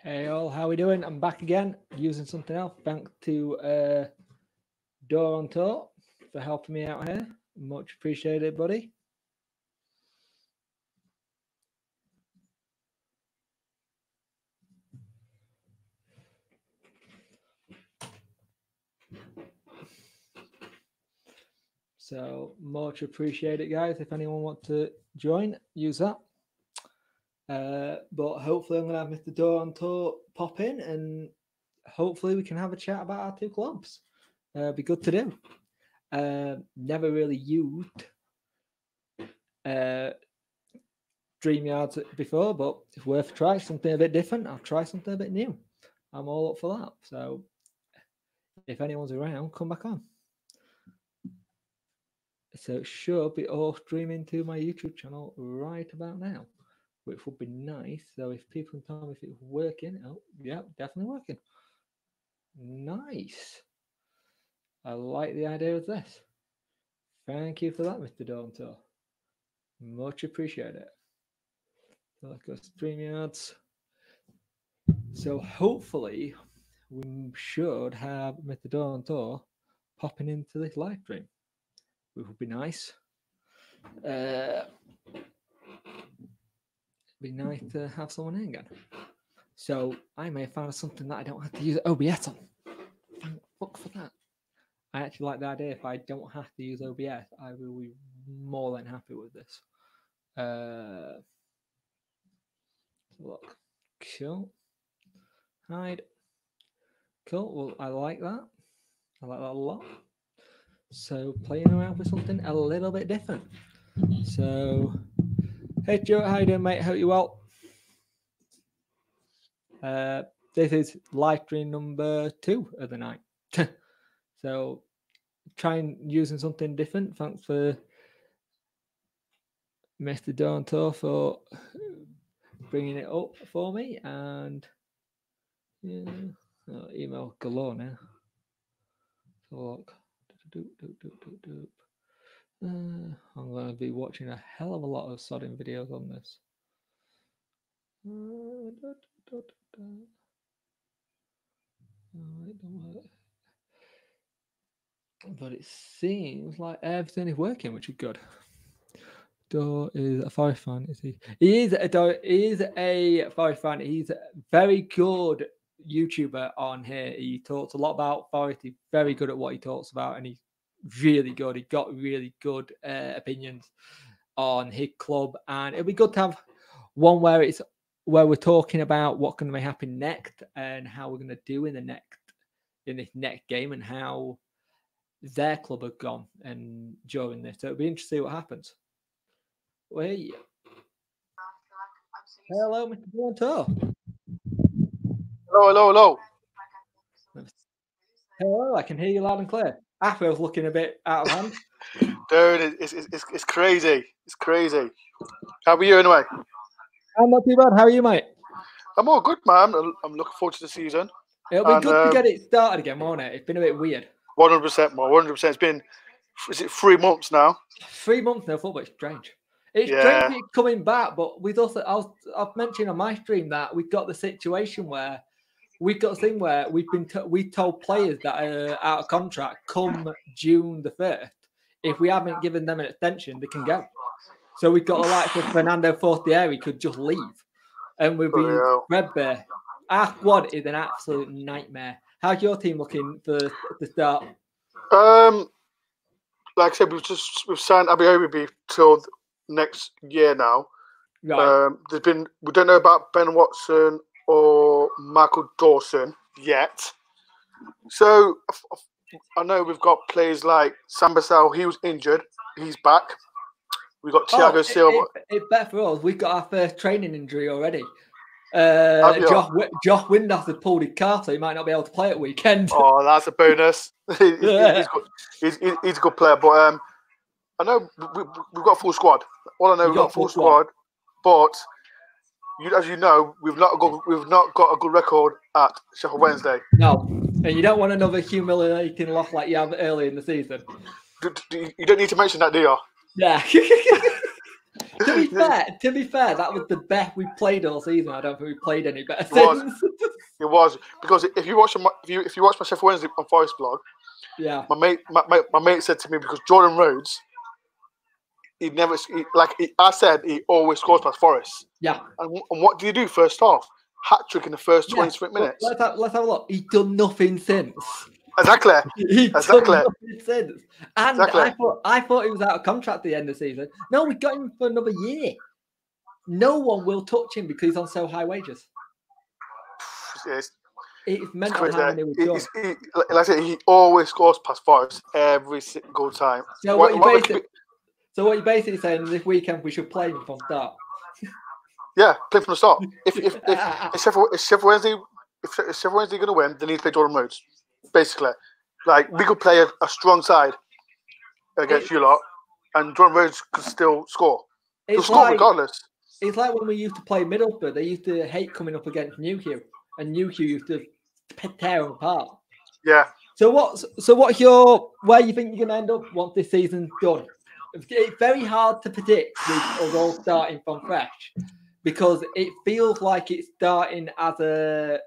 Hey all, how we doing? I'm back again using something else. Thanks to Door on Tour for helping me out here. Much appreciated, buddy. So much appreciated, guys. If anyone wants to join, use that. But hopefully I'm going to have Mr. Door on Tour pop in and hopefully we can have a chat about our two clubs. Be good to do. Never really used StreamYards before, but it's worth a try. Something a bit different. I'll try something a bit new. I'm all up for that. So if anyone's around, come back on. So it should be all streaming to my YouTube channel right about now, which would be nice. So if people can tell me if it's working, oh yeah, definitely working. Nice. I like the idea of this. Thank you for that, Mr. Dawntor. Much appreciated. So let's go StreamYards. So hopefully we should have Mr. Dawntor popping into this live stream, which would be nice. It'd be nice to have someone in again. So I may have found something that I don't have to use OBS on. Thank fuck for that. I actually like the idea. If I don't have to use OBS, I will be more than happy with this. Look, cool. Hide. Cool. Well, I like that. I like that a lot. So playing around with something a little bit different. So, hey Joe, how you doing, mate? Hope you well. This is live stream number 2 of the night. So trying using something different. Thanks for Mr. Dawntor for bringing it up for me. And yeah, email galore now. So look. I'm going to be watching a hell of a lot of sodding videos on this. But it seems like everything is working, which is good. Door is a Forest fan, is he? He is a Forest fan. He's a very good YouTuber on here. He talks a lot about Forest. He's very good at what he talks about, and he's really good. He got really good opinions on his club, and it'll be good to have one where we're talking about what's going to be happening next and how we're going to do in this next game and how their club have gone and during this. So it'll be interesting to see what happens. Wait. Hello, Mr. Dawntor. Hello. Hello, I can hear you loud and clear. April's looking a bit out of hand. Dude, it's crazy. It's crazy. How are you anyway? I'm not too bad. How are you, mate? I'm all good, man. I'm looking forward to the season. It'll be good to get it started again, won't it? It's been a bit weird. 100% more. 100%. It's been, is it 3 months now? 3 months no football. It's strange. It's strange coming back, but we also I've mentioned on my stream that we've got the situation where we've got a thing where we told players that are out of contract come June the 1st. If we haven't given them an extension, they can go. So we've got a like for Fernando Forestieri could just leave, and we've been threadbare. Our squad is an absolute nightmare. How's your team looking for the start? Like I said, we've signed Abbey Obibi till next year now. Right. We don't know about Ben Watson or Michael Dawson yet. So I know we've got players like Sambasal. He was injured. He's back. We've got Thiago Silva. It's better for us. We've got our first training injury already. Josh Windass has pulled his calf, so he might not be able to play at weekend. Oh, that's a bonus. He's a good player, but I know we've got a full squad. All I know, we've got a full squad, but as you know, we've not got a good record at Sheffield Wednesday. No, and you don't want another humiliating loss like you have early in the season. You don't need to mention that, do you? Yeah. To be fair, that was the best we played all season. I don't think we played any better since. It was because if you watch my Sheffield Wednesday on Forest blog, yeah, my mate said to me because Jordan Rhodes, I said, he always scores past Forest. Yeah. And what did he do first half? Hat trick in the first 20 minutes. Let's have a look. He's done nothing since. Exactly. He's done nothing since. And I thought he was out of contract at the end of the season. No, we got him for another year. No one will touch him because he's on so high wages. It's mental how many we've done. Like I said, he always scores past Forest every single time. So what you're basically saying this weekend we should play him from start. Yeah, play from the start. If Sheffield Wednesday going to win, they need to play Jordan Rhodes. Basically, like we could play a strong side against you lot, and Jordan Rhodes could still score. He'll score regardless. It's like when we used to play Middlesbrough. They used to hate coming up against Newquay, and Newquay used to tear them apart. Yeah. So what's where you think you're going to end up once this season's done? It's very hard to predict with us all starting from fresh because it feels like it's starting as a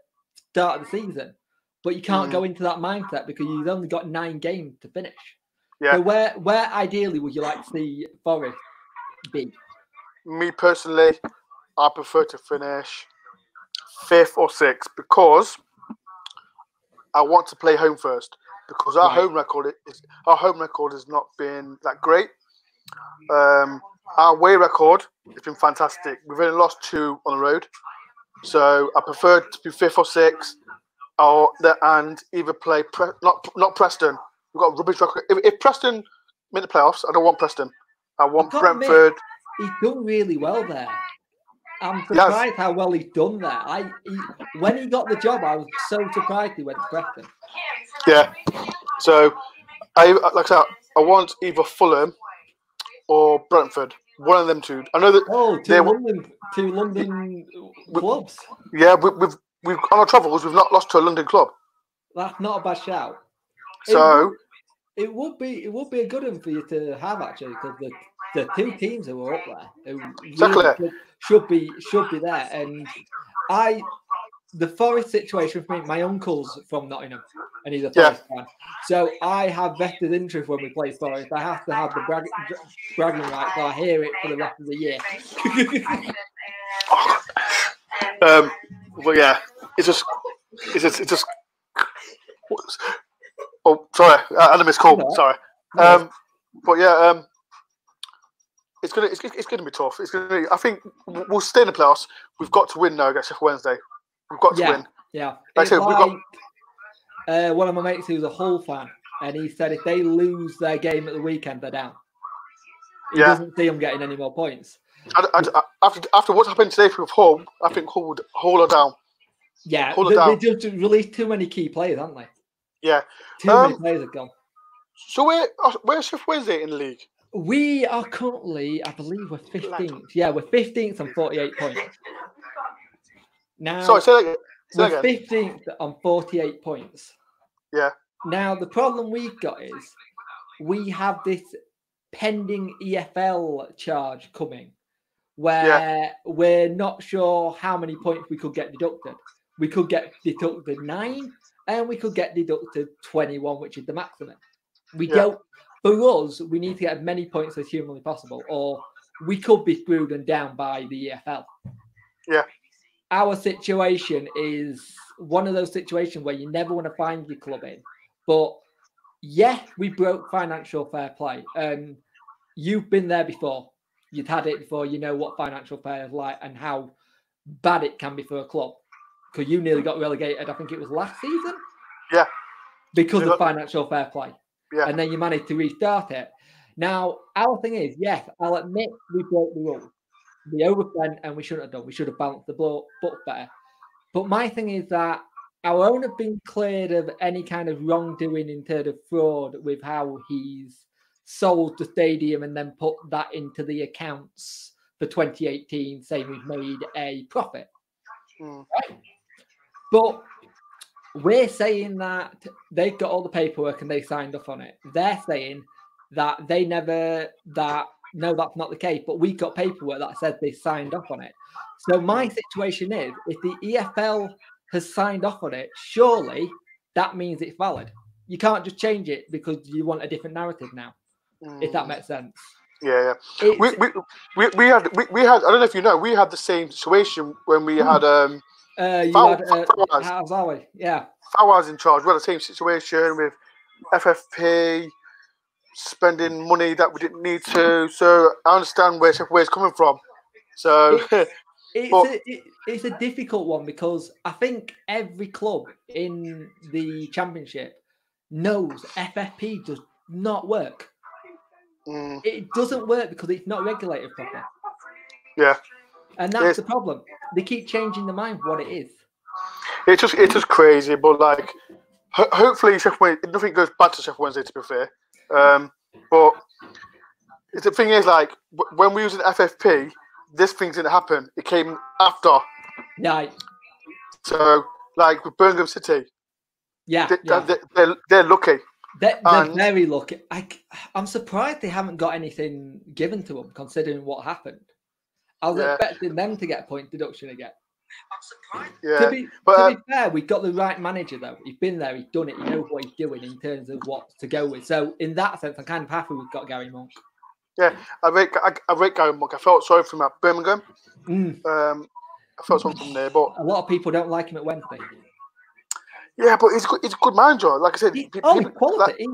start of the season, but you can't go into that mindset because you've only got 9 games to finish. Yeah. So where ideally would you like to see Forest be? Me personally, I prefer to finish 5th or 6th because I want to play home first because our home record has not been that great. Our away record has been fantastic. We've only lost 2 on the road, so I prefer to be 5th or 6th, and either play not Preston. We've got a rubbish record. If Preston make the playoffs, I don't want Preston. I want Brentford. He's done really well there. I'm surprised how well he's done there. When he got the job, I was so surprised he went to Preston. Yeah. So, I want either Fulham or Brentford. One of them two. I know that two London clubs. Yeah, we've on our travels we've not lost to a London club. That's not a bad shout. So it would be a good one for you to have actually because the 2 teams who were up there exactly should be there. And the Forest situation for me, my uncle's from Nottingham and he's a Forest fan. So I have vested interest when we play Forest. I have to have the bragging rights, so I hear it for the rest of the year. But yeah, it's just. Oh, sorry, Animus call. No. Sorry, but yeah, it's gonna be tough. It's gonna be. I think we'll stay in the playoffs. We've got to win now against Sheffield Wednesday. We've got to win. Yeah. Like I said, we've got. One of my mates who's a Hull fan, and he said if they lose their game at the weekend, they're down. He doesn't see them getting any more points. After what happened today with Hull, I think Hull are down. Yeah, they just released too many key players, haven't they? Yeah. Too many players have gone. So where's Sheffield Wednesday in the league? We are currently, I believe we're 15th. Yeah, we're 15th on 48 points. Now, sorry, say that again. 15th on 48 points. Yeah. Now, the problem we've got is we have this pending EFL charge coming where we're not sure how many points we could get deducted. We could get deducted 9 and we could get deducted 21, which is the maximum. We don't. For us, we need to get as many points as humanly possible, or we could be screwed and down by the EFL. Yeah. Our situation is one of those situations where you never want to find your club in. But we broke financial fair play. You've been there before. You've had it before. You know what financial fair is like and how bad it can be for a club. Because you nearly got relegated, I think it was last season. Yeah. Because of financial fair play. Yeah. And then you managed to restart it. Now, our thing is, yes, I'll admit we broke the rules. We overspent and we shouldn't have done. We should have balanced the book better. But my thing is that our owner have been cleared of any kind of wrongdoing in terms of fraud with how he's sold the stadium and then put that into the accounts for 2018, saying we've made a profit. Right? But we're saying that they've got all the paperwork and they signed off on it. They're saying that no, that's not the case. But we got paperwork that said they signed off on it. So my situation is, if the EFL has signed off on it, surely that means it's valid. You can't just change it because you want a different narrative now. If that makes sense. Yeah. We had I don't know if you know, we had the same situation when we had Fawaz, yeah. Fawaz in charge. We had the same situation with FFP spending money that we didn't need to. So I understand where Sheffield Wednesday is coming from. So it's a difficult one because I think every club in the Championship knows FFP does not work. It doesn't work because it's not regulated properly. Yeah. And that's the problem. They keep changing their mind what it is. It's just crazy, but like hopefully Sheffield Wednesday, nothing goes bad to Sheffield Wednesday, to be fair. But the thing is, like, when we was in FFP, this thing didn't happen. It came after. Yeah. So, like with Birmingham City, they're lucky. They're very lucky. I'm surprised they haven't got anything given to them, considering what happened. I was expecting them to get a point deduction again. I'm surprised. Yeah. To be fair, we've got the right manager, though. He's been there, he's done it, he knows what he's doing in terms of what to go with. So, in that sense, I'm kind of happy we've got Gary Monk. Yeah, I rate Gary Monk. I felt sorry for him at Birmingham. I felt sorry for him there, but a lot of people don't like him at Wednesday. Yeah, but he's a good manager. Like I said, quality.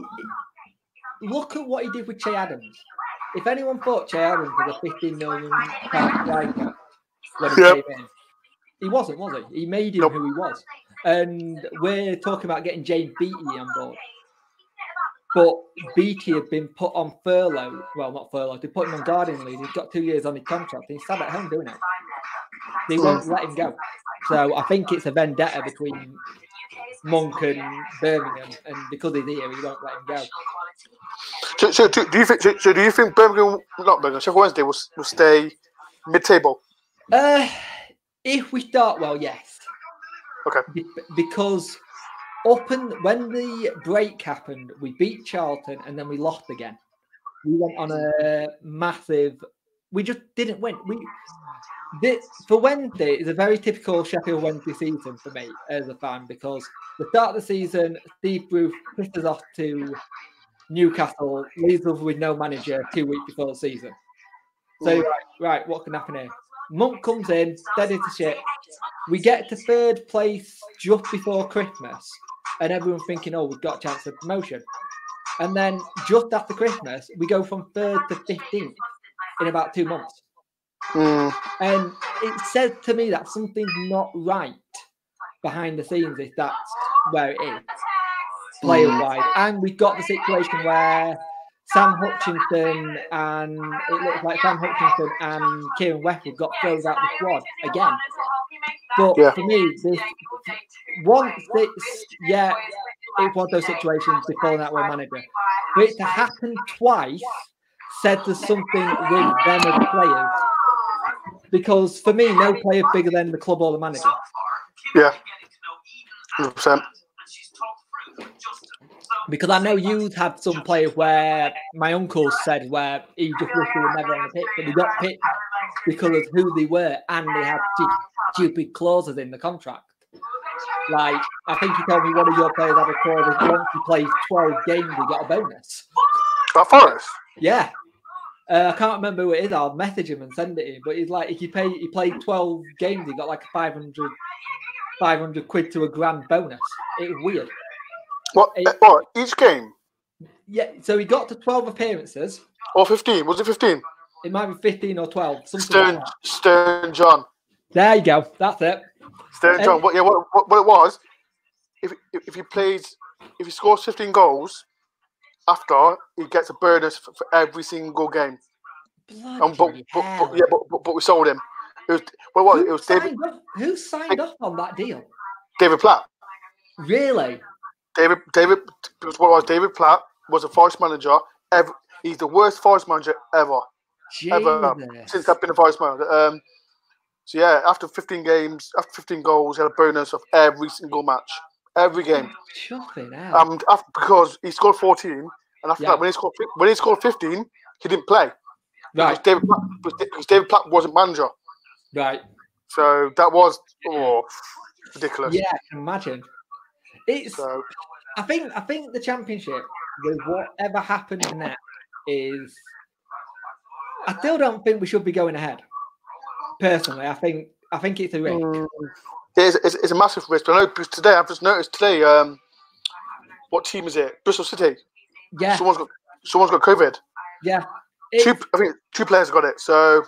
Look at what he did with Che Adams. If anyone thought Che Adams was a £15 million striker when he came in, he wasn't, was he? He made him who he was. And we're talking about getting James Beattie on board. But Beattie had been put on furlough. Well, not furlough. They put him on gardening leave. He's got 2 years on his contract. And he's sat at home doing it. They won't let him go. So I think it's a vendetta between Monk and Birmingham, and because he's here, he won't let him go. So do you think Birmingham, not Birmingham, Sheffield Wednesday will stay mid-table? If we start well, yes. Okay. Because when the break happened, we beat Charlton and then we lost again. We went on a massive. We just didn't win. For Wednesday, it's a very typical Sheffield Wednesday season for me as a fan, because the start of the season, Steve Bruce pushed us off to Newcastle, leaves us with no manager 2 weeks before the season. So, right, what can happen here? Monk comes in, steady to shit. We get to third place just before Christmas, and everyone's thinking, oh, we've got a chance of promotion. And then just after Christmas, we go from 3rd to 15th in about 2 months. And it says to me that something's not right behind the scenes if that's where it is, player-wise. And we've got the situation where Sam Hutchinson and it looks like Sam Hutchinson and Kieran Westwood got thrown out the squad again. But for me, it's one of those situations before that one manager. For it to happen twice said there's something with them as players. Because for me, no player bigger than the club or the manager. Yeah, 100%. Because I know you'd have some players where my uncle said where he just wished they were never on the pitch, but they got picked because of who they were and they had stupid clauses in the contract. Like, I think you told me one of your players had a clause that once he plays 12 games, he got a bonus. That Forest? Yeah. I can't remember who it is. I'll message him and send it to him. But he's like, if he played 12 games, he got like a 500 quid to £1,000 bonus. It was weird. What? Each game? Yeah. So he got to 12 appearances. Or 15? Was it 15? It might be 15 or 12. Stern John. There you go. That's it. Stern John. What it was? If he scores 15 goals. After he gets a bonus for every single game, but we sold him. It was David. Who signed off on that deal? David Platt. Really? David. David Platt was a Forest manager. He's the worst Forest manager ever since I've been a Forest manager. So yeah, after 15 games, after 15 goals, he had a bonus of every single match, every game. Because he scored 14. And after that, when he scored 15, he didn't play. Right. Because David Platt wasn't manager. Right. So that was ridiculous. Yeah, I can imagine. I think the championship, with whatever happens next, is. I still don't think we should be going ahead. Personally, I think it's a risk. It's a massive risk. But I know because today I've just noticed today. What team is it? Bristol City. Yeah. Someone's got COVID. Yeah. I think 2 players got it. So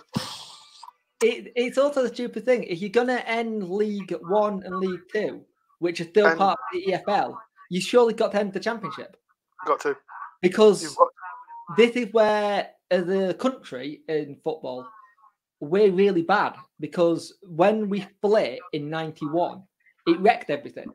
it's also the stupid thing. If you're gonna end League One and League Two, which are still part of the EFL, you surely got to end the championship. Got to. Because this is where, as a country in football, we're really bad. Because when we split in '91, it wrecked everything.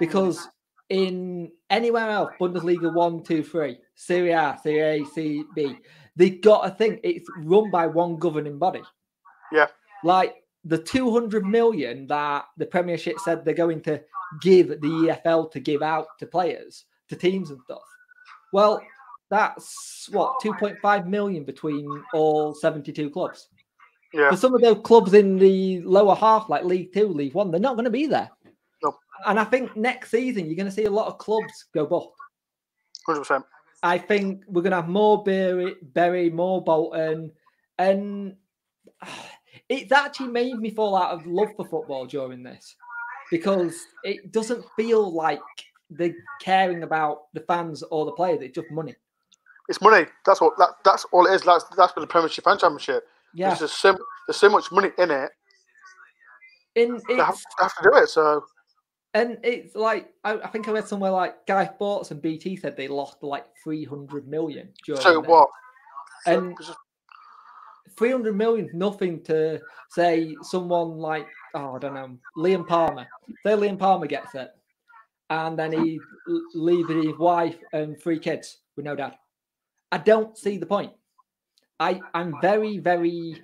Because in anywhere else, Bundesliga 1, 2, 3, Serie A, Serie A, Serie B, they got a thing. It's run by one governing body. Yeah. Like the 200 million that the Premiership said they're going to give the EFL to give out to players, to teams and stuff. Well, that's 2.5 million between all 72 clubs. Yeah. For some of those clubs in the lower half, like League 2, League 1, they're not going to be there. No. And I think next season, you're going to see a lot of clubs go bust. 100%. I think we're going to have more Bury, more Bolton. And it's actually made me fall out of love for football during this. Because it doesn't feel like they're caring about the fans or the players. It's just money. It's money. That's all it is. That's for the Premiership and Championship. Yeah. There's so much money in it. They have to do it. So. And it's like I think I read somewhere like Guy Sports and BT said they lost like 300 million. So what? And 300 million is nothing to say someone like, I don't know, Liam Palmer. Say Liam Palmer gets it. And then he leaves his wife and 3 kids with no dad. I don't see the point. I'm very, very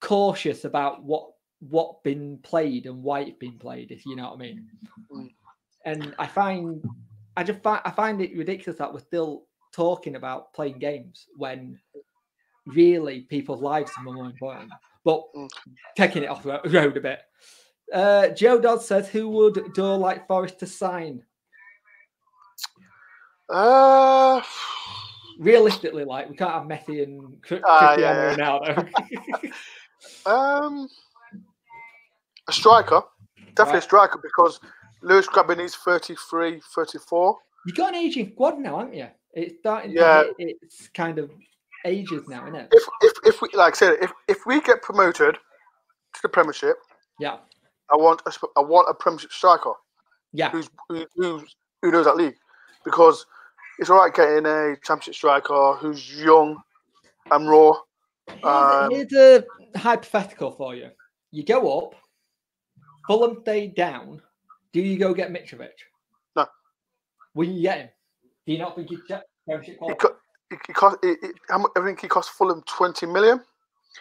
cautious about what been played and why it's been played, if you know what I mean. And I find it ridiculous that we're still talking about playing games when really people's lives are more important. But taking it off the road a bit. Joe Dodd says, who would Dor like Forest to sign? Realistically, like, we can't have Messi and Cristiano Ronaldo. A striker. Definitely a striker, because Lewis Grabban is 33, 34. You've got an aging squad now, haven't you? It's starting to it's kind of ages now, isn't it? If we, like I said, if we get promoted to the Premiership, yeah, I want a Premiership striker. Yeah. Who knows that league, because it's all right getting a Championship striker who's young and raw. Here's a hypothetical for you. You go up, Fulham stay down. Do you go get Mitrovic? No. Will you get him? Do you not think he'd get Premiership quality? I think he cost Fulham 20 million.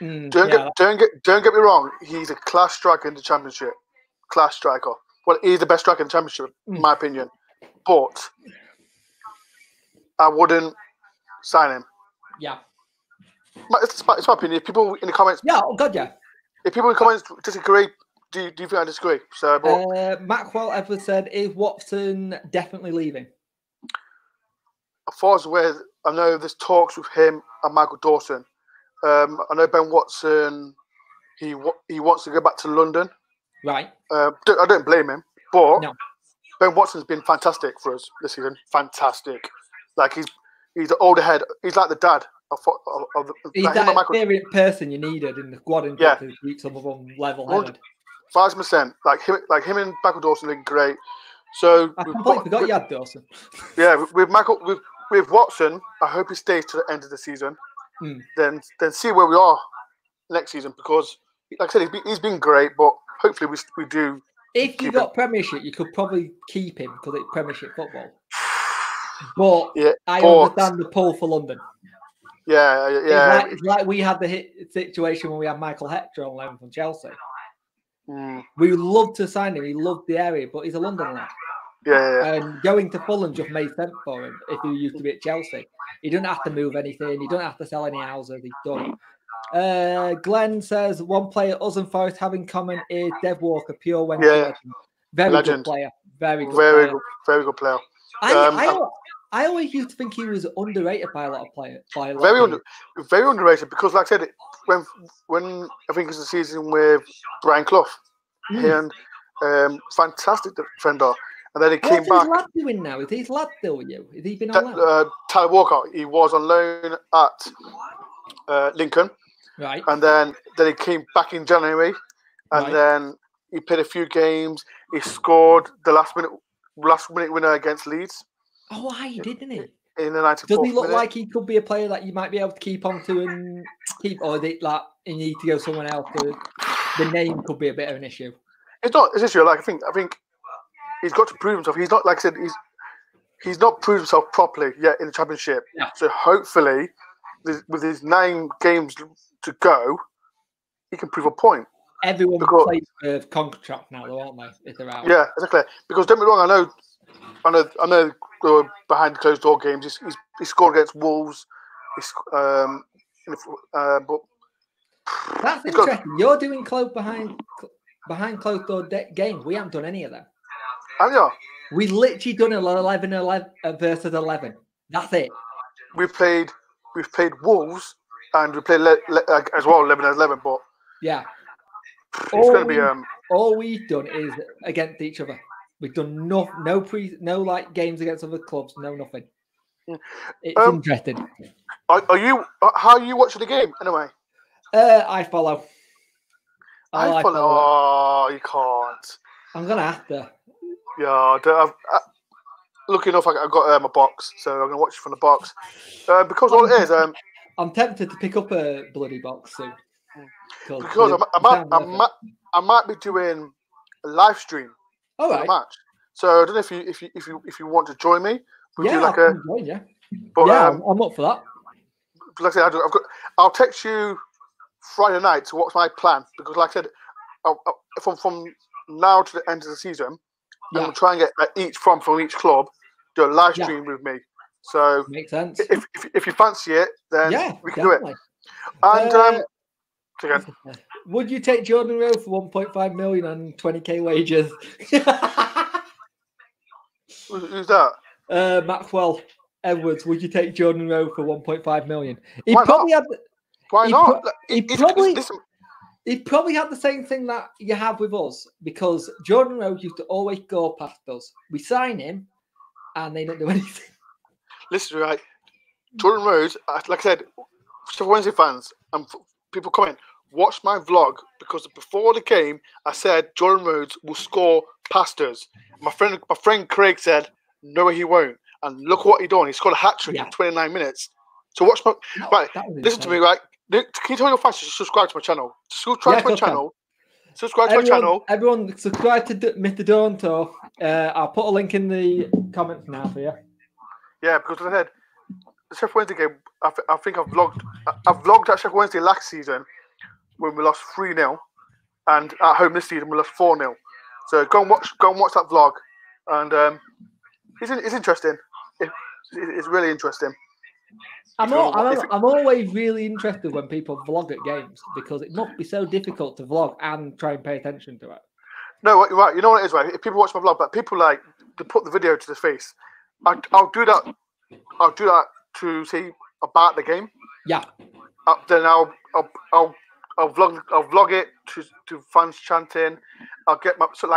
Don't get me wrong. He's a class striker in the Championship. Class striker. Well, he's the best striker in the Championship, in my opinion. But I wouldn't sign him. Yeah. It's my opinion. If people in the comments... Yeah, oh God, yeah. If people in the comments disagree, do you think I disagree? So, Maxwell Edwards said, is Watson definitely leaving? As far as aware, I know there's talks with him and Michael Dawson. I know Ben Watson, he wants to go back to London. Right. I don't blame him, but no. Ben Watson's been fantastic for us this season. Fantastic. Like, he's the older head. He's like the dad. He's like that experienced person you needed in the squad to keep some of them level-headed. 5%. Like him and Michael Dawson are great. So I completely forgot you had Dawson. Yeah, with Watson, I hope he stays to the end of the season. Then see where we are next season, because, like I said, he's been great, but hopefully we do. If you got Premiership, you could probably keep him because it's Premiership football. But I understand the pull for London. Yeah. It's like we had the situation when we had Michael Hector on loan from Chelsea. We would love to sign him. He loved the area, but he's a London lad. Yeah. And going to Fulham just made sense for him if he used to be at Chelsea. He doesn't have to move anything. He doesn't have to sell any houses. He's done. Glenn says one player us and Forest have in common is Dev Walker, pure Wednesday legend. Very legend. Good player. Very good player. I always used to think he was underrated by a lot of players. Very underrated because, like I said, when I think it's the season with Brian Clough, and fantastic defender, and then he came back. What's his lad doing now? Is his lad still with you? Has he been on loan? Tyler Walker. He was on loan at Lincoln, right? And then he came back in January, and then he played a few games. He scored the last minute winner against Leeds. Oh, he did, didn't he? In the 94th Does he look minute. like he could be a player that you might be able to keep on to and keep, or is it like you need to go someone else? The name could be a bit of an issue. It's not an issue. Like I think he's got to prove himself. He's not, like I said, he's not proved himself properly yet in the Championship. Yeah. So hopefully, with his 9 games to go, he can prove a point. Everyone plays for contract now, though, aren't they? If they're out. Yeah, exactly. Because don't be wrong, I know. Behind closed door games, he scored against Wolves. But that's interesting. You're doing behind closed door games. We haven't done any of them. And yeah, we literally done 11 versus 11. That's it. We've played Wolves and we played as well 11-11. But yeah, it's going to be all we've done is against each other. We've done no like games against other clubs, nothing. It's interesting. Are you? How are you watching the game anyway? I follow. I follow. Oh, you can't. I'm gonna have to. Yeah, lucky enough, I've got my box, so I'm gonna watch it from the box. Because all it is, I'm tempted to pick up a bloody box soon. Because I might be doing a live stream. All right. Match. So I don't know if you want to join me. Yeah, like I can join you. But, yeah, I'm up for that. Like I said, I'll text you Friday night to what's my plan, because like I said, from now to the end of the season, I'm going to try and get each from each club do a live stream with me. So makes sense. If you fancy it, then we can do it. And again, would you take Jordan Rowe for 1.5 million on 20k wages? Who's that? Maxwell Edwards. Would you take Jordan Rowe for 1.5 million? Why not? He probably had the same thing that you have with us, because Jordan Rowe used to always go past us. We sign him, and they don't do anything. Listen, right? Jordan Rowe, like I said, Sheffield Wednesday fans and people comment, watch my vlog, because before the game, I said Jordan Rhodes will score past us. My friend Craig said, no, he won't. And look what he done. He scored a hat-trick in 29 minutes. So watch my... Right, listen to me, right? Can you tell your fans to subscribe to my channel? Subscribe to my channel. Subscribe to my channel. Everyone, subscribe to Mr. Dawnto. I'll put a link in the comments now for you. Yeah, because like I said, the Sheffield Wednesday game, I think I've vlogged at Sheffield Wednesday last season when we lost 3-0, and at home this season we lost 4-0. So go and watch that vlog, and it's interesting. It's really interesting. I'm always really interested when people vlog at games, because it must be so difficult to vlog and try and pay attention to it. No, right. You know what it is, right? If people watch my vlog, but people like to put the video to the face. I'll do that. I'll do that to see about the game. Yeah. Then I'll vlog it to fans chanting. I'll get some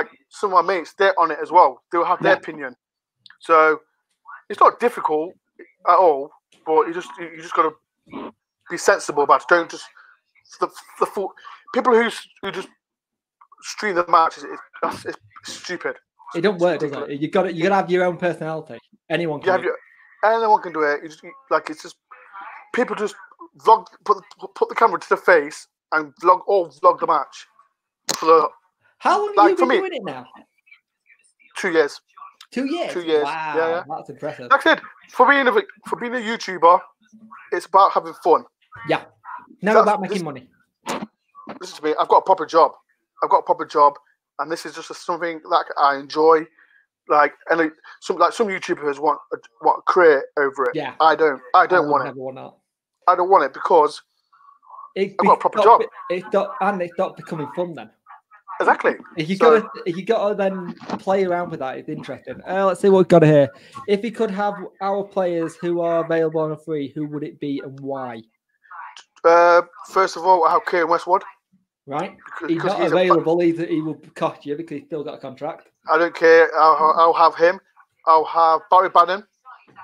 of my mates, they're on it as well. They'll have their opinion. So it's not difficult at all, but you just got to be sensible about it. Don't just the full people who just stream the match. It's stupid. It don't work, does it? You got to have your own personality. Anyone can. Anyone can do it. It's just people just vlog, put the camera to the face and vlog the match. How long have you been doing it now? 2 years. 2 years. 2 years. Wow, yeah. That's impressive. Like I said, for being a YouTuber, it's about having fun. Yeah. Never about making money. Listen to me. I've got a proper job. And this is just something that I enjoy. Like, and some YouTubers want a career over it. Yeah. I don't want it. Never want that. I don't want it because I've got a proper job. It's not becoming fun then. Exactly. If you gotta then play around with that, it's interesting. Let's see what we've got here. If you could have our players who are available on a free, who would it be and why? First of all, I have Kieran Westwood. Right. He's not available. He will cost you because he's still got a contract. I don't care. I'll have him. I'll have Barry Bannon.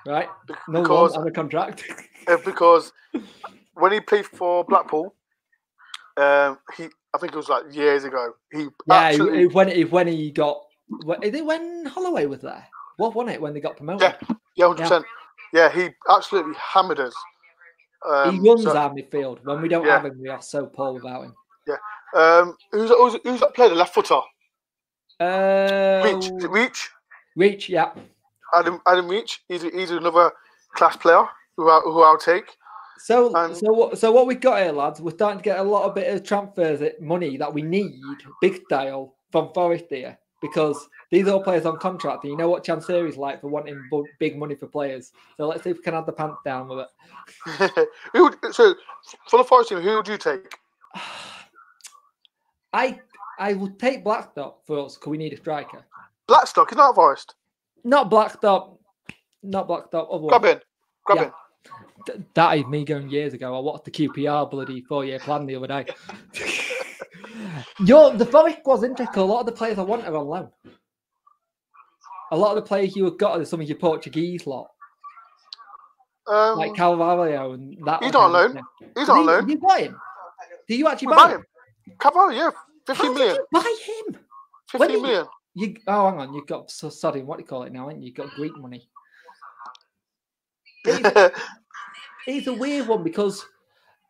Right. Because on a contract. Because when he played for Blackpool, I think it was like years ago. When he got. Is it when Holloway was there? What won it when they got promoted? Yeah, 100%. Yeah, he absolutely hammered us. He runs our midfield. When we don't have him, we are so poor without him. Yeah. Who's that player? The left footer. Reach. Yeah. Adam Reach. He's another class player who I'll take. So what we've got here, lads, we're starting to get a lot of bit of transfers money that we need, big style, from Forest here, because these are all players on contract, and you know what Chansiri is like for wanting big money for players. So let's see if we can have the pants down with it. So for the Forest team, who would you take? I would take Blackstock for us because we need a striker. Blackstock is not Forest. Not Blackstock. Grab in. That is me going years ago. I watched the QPR bloody 4-year plan the other day. The Forest was interesting. A lot of the players I want are on loan. A lot of the players you have got are some of your Portuguese lot. Like Carvalho and that. He's not on loan. He's not on loan. You buy him? Do you actually buy him? Carvalho, yeah. 15 million. Buy him? 15 million. Hang on. You've got sorry, what do you call it now? Ain't you? You've got Greek money. It's a weird one because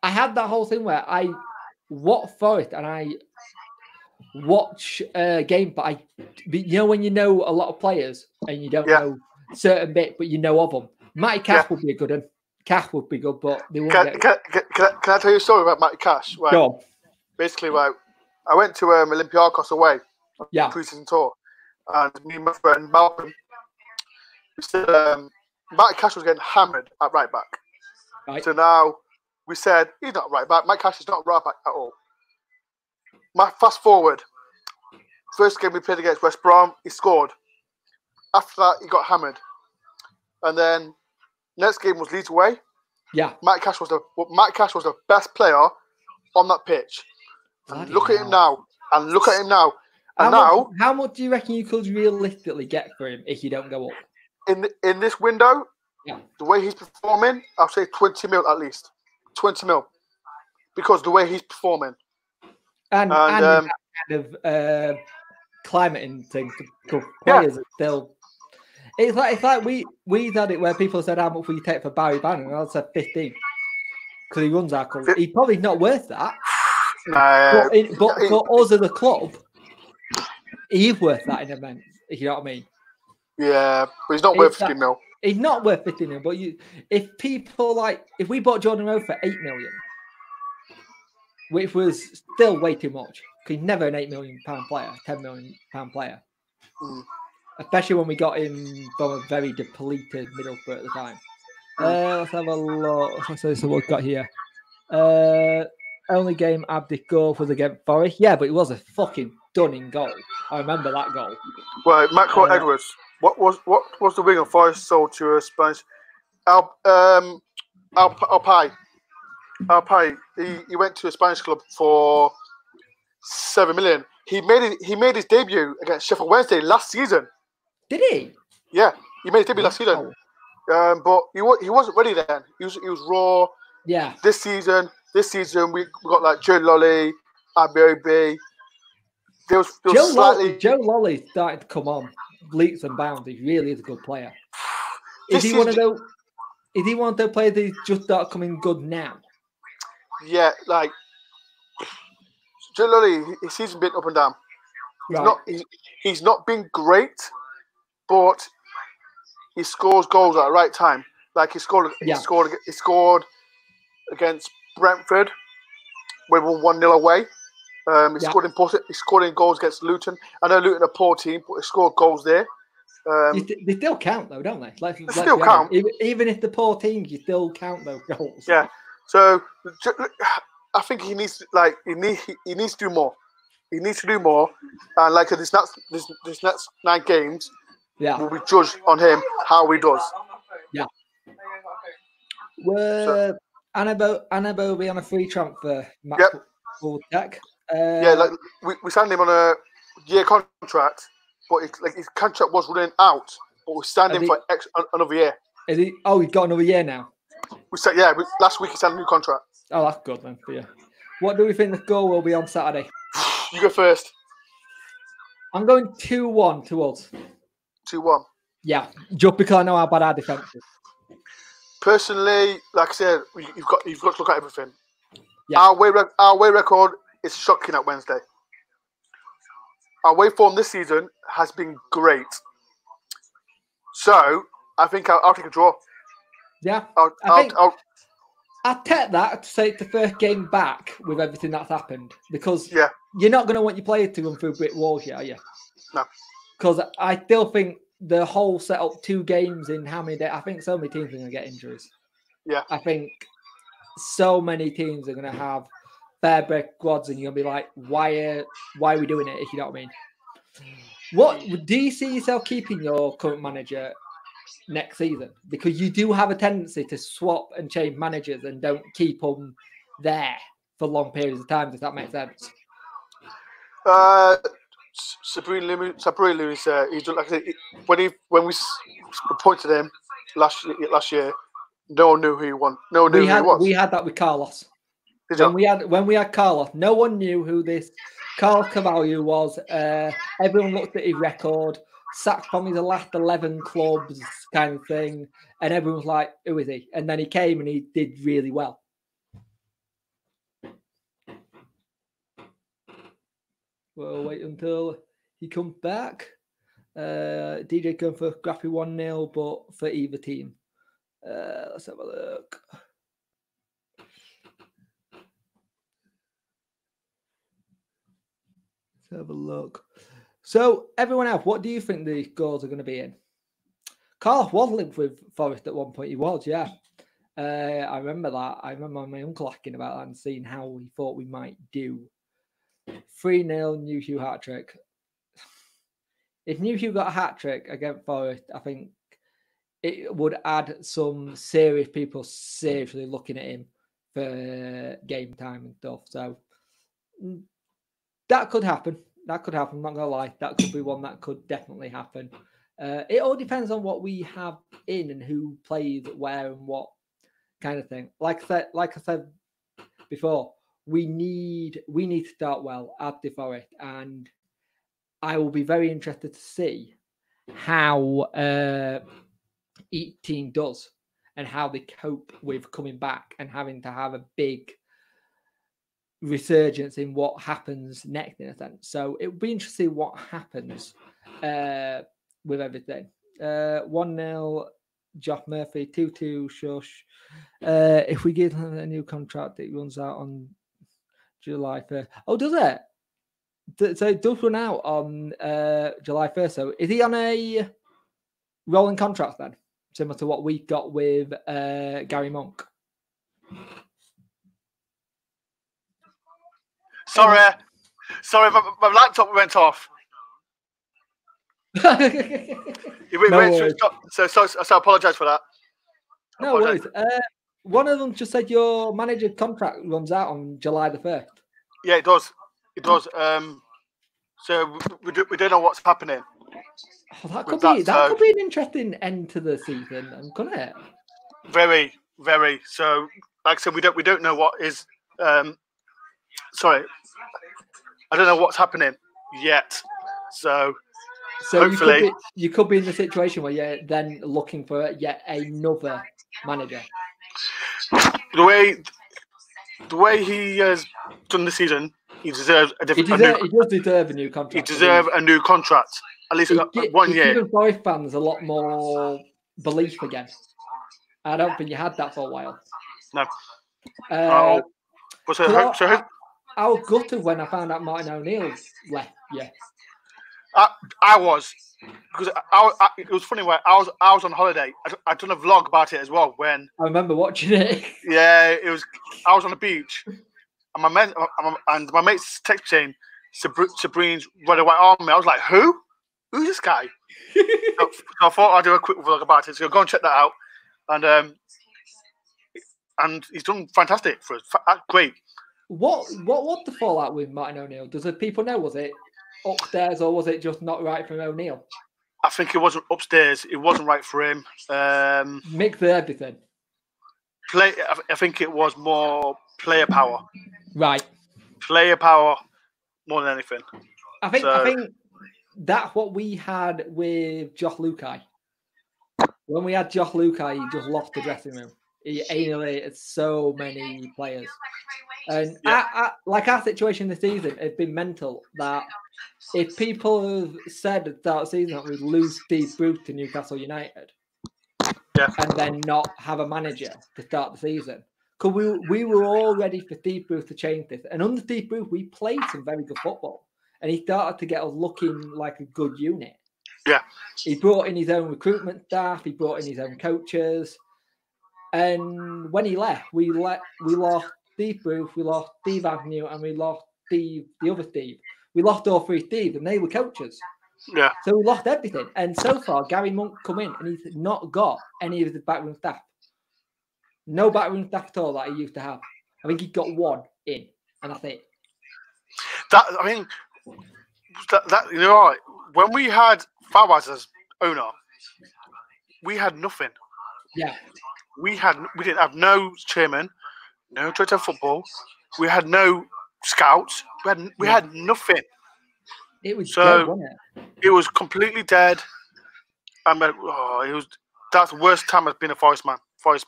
I had that whole thing where I watch Forest and I watch game, but when you know a lot of players and you don't know certain bit, but you know of them. Matty Cash would be a good one. Cash would be good, but they won't Can I tell you a story about Matty Cash? Right. Go on. Basically, right, I went to Olympiacos away on the pre-season tour, and me and my friend Malcolm said Matty Cash was getting hammered at right back. Right. So now we said he's not right back. Matty Cash is not right back at all. Fast forward, first game we played against West Brom, he scored. After that, he got hammered, and then next game was Leeds away. Yeah, Matty Cash was the best player on that pitch. And look at him now. And how much do you reckon you could realistically get for him if you don't go up? In this window, the way he's performing, I'll say 20 mil at least. 20 mil. Because the way he's performing. And that kind of climating thing. Players are still. It's like we had it where people said, how much will you take for Barry Bannon? And I said 15. Because he runs our club. He's probably not worth that. No. But for us as a club, he's worth that in events, if you know what I mean. Yeah, but he's not worth 15 mil. He's not worth 15 mil, but if we bought Jordan Rowe for 8 million, which was still way too much, because he's never an £8 million player, £10 million player. Especially when we got him from a very depleted Middlesbrough at the time. Let's have a look. Let's see what we've got here. Only game Abdi goal was against Forest. Yeah, but it was a fucking stunning goal. I remember that goal. Well, Michael Edwards. What was the winger Forest sold to a Spanish? Alpay. He went to a Spanish club for 7 million. He made his debut against Sheffield Wednesday last season. Did he? Yeah, he made his debut last season. But he wasn't ready then. He was raw. Yeah. This season we got like Joe Lolly, Abiobi. Joe Lolly's starting to come on leaps and bounds. He really is a good player. Is he one of those players that just start coming good now? Yeah, like Joe Lolly, his season's been up and down. He's not been great, but he scores goals at the right time. Like he scored against Brentford. We won 1-0 away. He scored in goals against Luton. I know Luton are a poor team, but he scored goals there. They still count though, don't they? Let's still count. Even if the poor teams, you still count those goals. Yeah. So I think he needs to do more. He needs to do more. And like this next 9 games, will be judged on him how he does. Yeah. Well, Annabo will be on a free transfer. Yep. Deck. Like we signed him on a year contract, but his contract was running out. But we signed him for another year. Is he? Oh, he's got another year now. Last week he signed a new contract. Oh, that's good then for you. What do we think the goal will be on Saturday? You go first. I'm going 2-1 to us. 2-1. Yeah, just because I know how bad our defence is. Personally, like I said, you've got to look at everything. Yeah. Our away record is shocking at Wednesday. Our away form this season has been great. So I think I'll take a draw. Yeah, I'll take that to say it's the first game back with everything that's happened, because you're not going to want your players to run through brick walls yet, are you? No. Because I still think the whole setup 2 games in how many days, I think so many teams are going to get injuries. Yeah. I think so many teams are going to have fair break squads, and you're going to be like, why are we doing it, if you know what I mean? What do you see yourself keeping your current manager next season? Because you do have a tendency to swap and change managers and don't keep them there for long periods of time. Does that make sense? Sabrina Lewis, like I said, when we appointed him last year, no one knew who he was. No one knew who he was. We had that with Carlos. When we had Carlos, no one knew who this Carlos Carvalho was. Everyone looked at his record, sacked from his last 11 clubs, kind of thing, and everyone was like, "Who is he?" And then he came and he did really well. We'll wait until he comes back. DJ going for Graffy 1-0, but for either team. Let's have a look. Let's have a look. So, everyone else, what do you think the goals are going to be in? Carl was linked with Forest at one point. He was, yeah. I remember that. I remember my uncle asking about that and seeing how he thought we might do. 3-0 New Hugh hat-trick. If New Hugh got a hat-trick against Forest, I think it would add some serious people seriously looking at him for game time and stuff. So that could happen. That could happen. I'm not going to lie. That could be one that could definitely happen. It all depends on what we have in and who plays where and what kind of thing. Like I said before, we need to start well at the Forest, and I will be very interested to see how each team does and how they cope with coming back and having to have a big resurgence in what happens next, in a sense. So it will be interesting what happens with everything. 1-0 Josh Murphy, 2-2 Shush. If we give him a new contract, it runs out on July 1st. Oh, does it? So it does run out on July 1st. So is he on a rolling contract then? Similar to what we got with Gary Monk? Sorry, my laptop went off. So I apologise for that. No worries. One of them just said your manager contract runs out on July the 1st. Yeah, it does. It does. So we don't know what's happening. Oh, that could be an interesting end to the season, couldn't it? Very, very. So, like I said, we don't know what is. Sorry, I don't know what's happening yet. So hopefully you could be in the situation where you're then looking for yet another manager. The way he has done the season, he deserves a different. He does deserve a new contract. He deserves a new contract, at least 1 year. Given Forest fans a lot more belief again. I don't think you had that for a while. No. I was gutted when I found out Martin O'Neill left. Yeah. I was, because it was funny when I was on holiday. I done a vlog about it as well. When I remember watching it. Yeah, it was. I was on the beach, and my mates text saying Sabrine's Red and White Army. I was like, who? Who's this guy? So I thought I'd do a quick vlog about it. So go and check that out. And he's done fantastic for us. Great. What the fallout with Martin O'Neill? Does the people know? Was it upstairs or was it just not right from O'Neill? I think it wasn't upstairs. It wasn't right for him. Mix of everything. I think it was more player power. Right. Player power more than anything. I think that's what we had with Josh Lukai. When we had Josh Lukai, he just lost the dressing room. He alienated so many players. And like our situation this season, it's been mental that if people have said at the start of the season that we'd lose Steve Bruce to Newcastle United and then not have a manager to start the season, because we were all ready for Steve Bruce to change this. And under Steve Bruce, we played some very good football. And he started to get us looking like a good unit. Yeah. He brought in his own recruitment staff. He brought in his own coaches. And when he left, we lost Steve Bruce, we lost Steve Agnew, and we lost the other Steve. We lost all three Steves, and they were coaches. Yeah. So we lost everything. And so far, Gary Monk come in, and he's not got any of his backroom staff. No backroom staff at all that he used to have. I think he got one in, and that's it. That you know, when we had Fawaz as owner, we had nothing. Yeah. We didn't have no chairman, no director of football. We had no scouts. We had nothing. It was dead, wasn't it? It was completely dead. That's the worst time I've been a Forest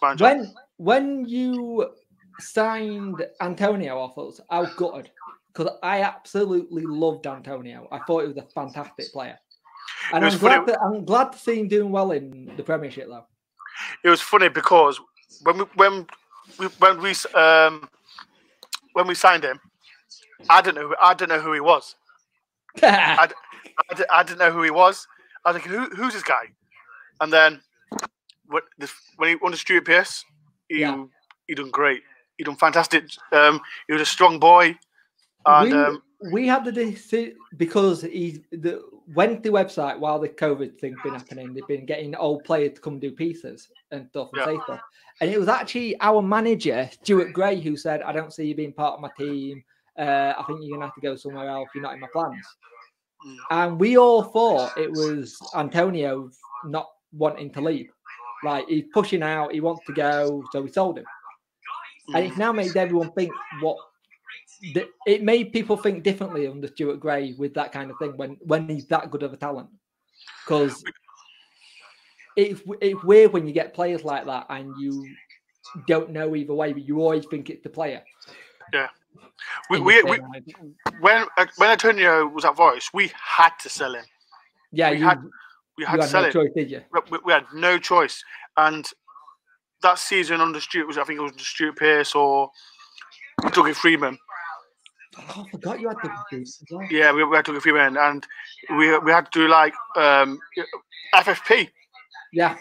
manager. When you signed Antonio off us, I was gutted because I absolutely loved Antonio. I thought he was a fantastic player, and I'm glad to see him doing well in the Premiership though. It was funny because when we signed him, I didn't know who he was. I didn't know who he was. I was like, who's this guy? And then when he won the Stuart Pearce, he done great. He done fantastic. He was a strong boy. And we had the decision because he went to the website while the COVID thing's been happening. They've been getting old players to come and do pieces and stuff and say stuff. And it was actually our manager, Stuart Gray, who said, I don't see you being part of my team. I think you're going to have to go somewhere else. You're not in my plans. And we all thought it was Antonio not wanting to leave. Like, he's pushing out. He wants to go. So we sold him. And it's now made everyone think it made people think differently under Stuart Gray with that kind of thing when he's that good of a talent. Because it's weird when you get players like that and you don't know either way, but you always think it's the player. Yeah. When Antonio was at Forest, we had to sell him. Yeah, we had to sell him. Choice, did you? We had no choice. And that season under Stuart I think it was under Stuart Pearce or Dougie Freeman. Oh, I forgot you had Dougie Freeman as well. Yeah, we had Dougie Freeman, and we had to do like FFP. Yeah.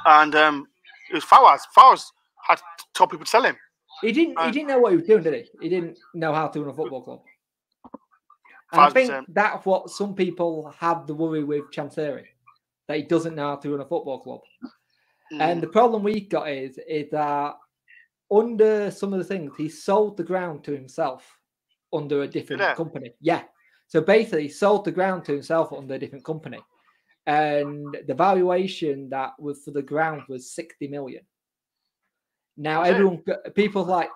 And it was Fawaz. Fawaz had told people to sell him. He didn't know what he was doing, did he? He didn't know how to run a football club. And 5%. I think that's what some people have the worry with Chansiri, that he doesn't know how to run a football club. And the problem we got is that under some of the things, he sold the ground to himself under a different company. Yeah. So basically, he sold the ground to himself under a different company. And the valuation that was for the ground was 60 million. Now, people like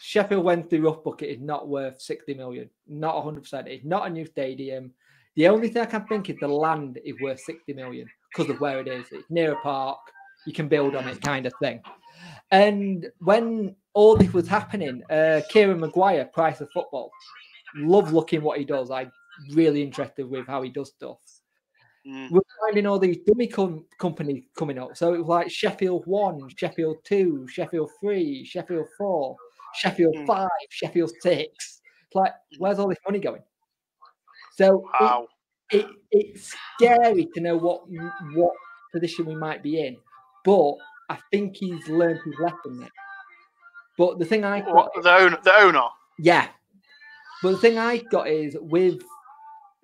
Sheffield Wednesday Rough Bucket is not worth 60 million, not 100%. It's not a new stadium. The only thing I can think is the land is worth 60 million because of where it is. It's near a park. You can build on it, kind of thing. And when all this was happening, Kieran Maguire, Price of Football, love looking what he does. I'm really interested with how he does stuff. We're finding all these dummy companies coming up. So it was like Sheffield 1, Sheffield 2, Sheffield 3, Sheffield 4, Sheffield 5, Sheffield 6. It's like, where's all this money going? So it's scary to know what position we might be in, but I think he's learned his lesson now. But the thing I got the owner. Yeah. But the thing I got is with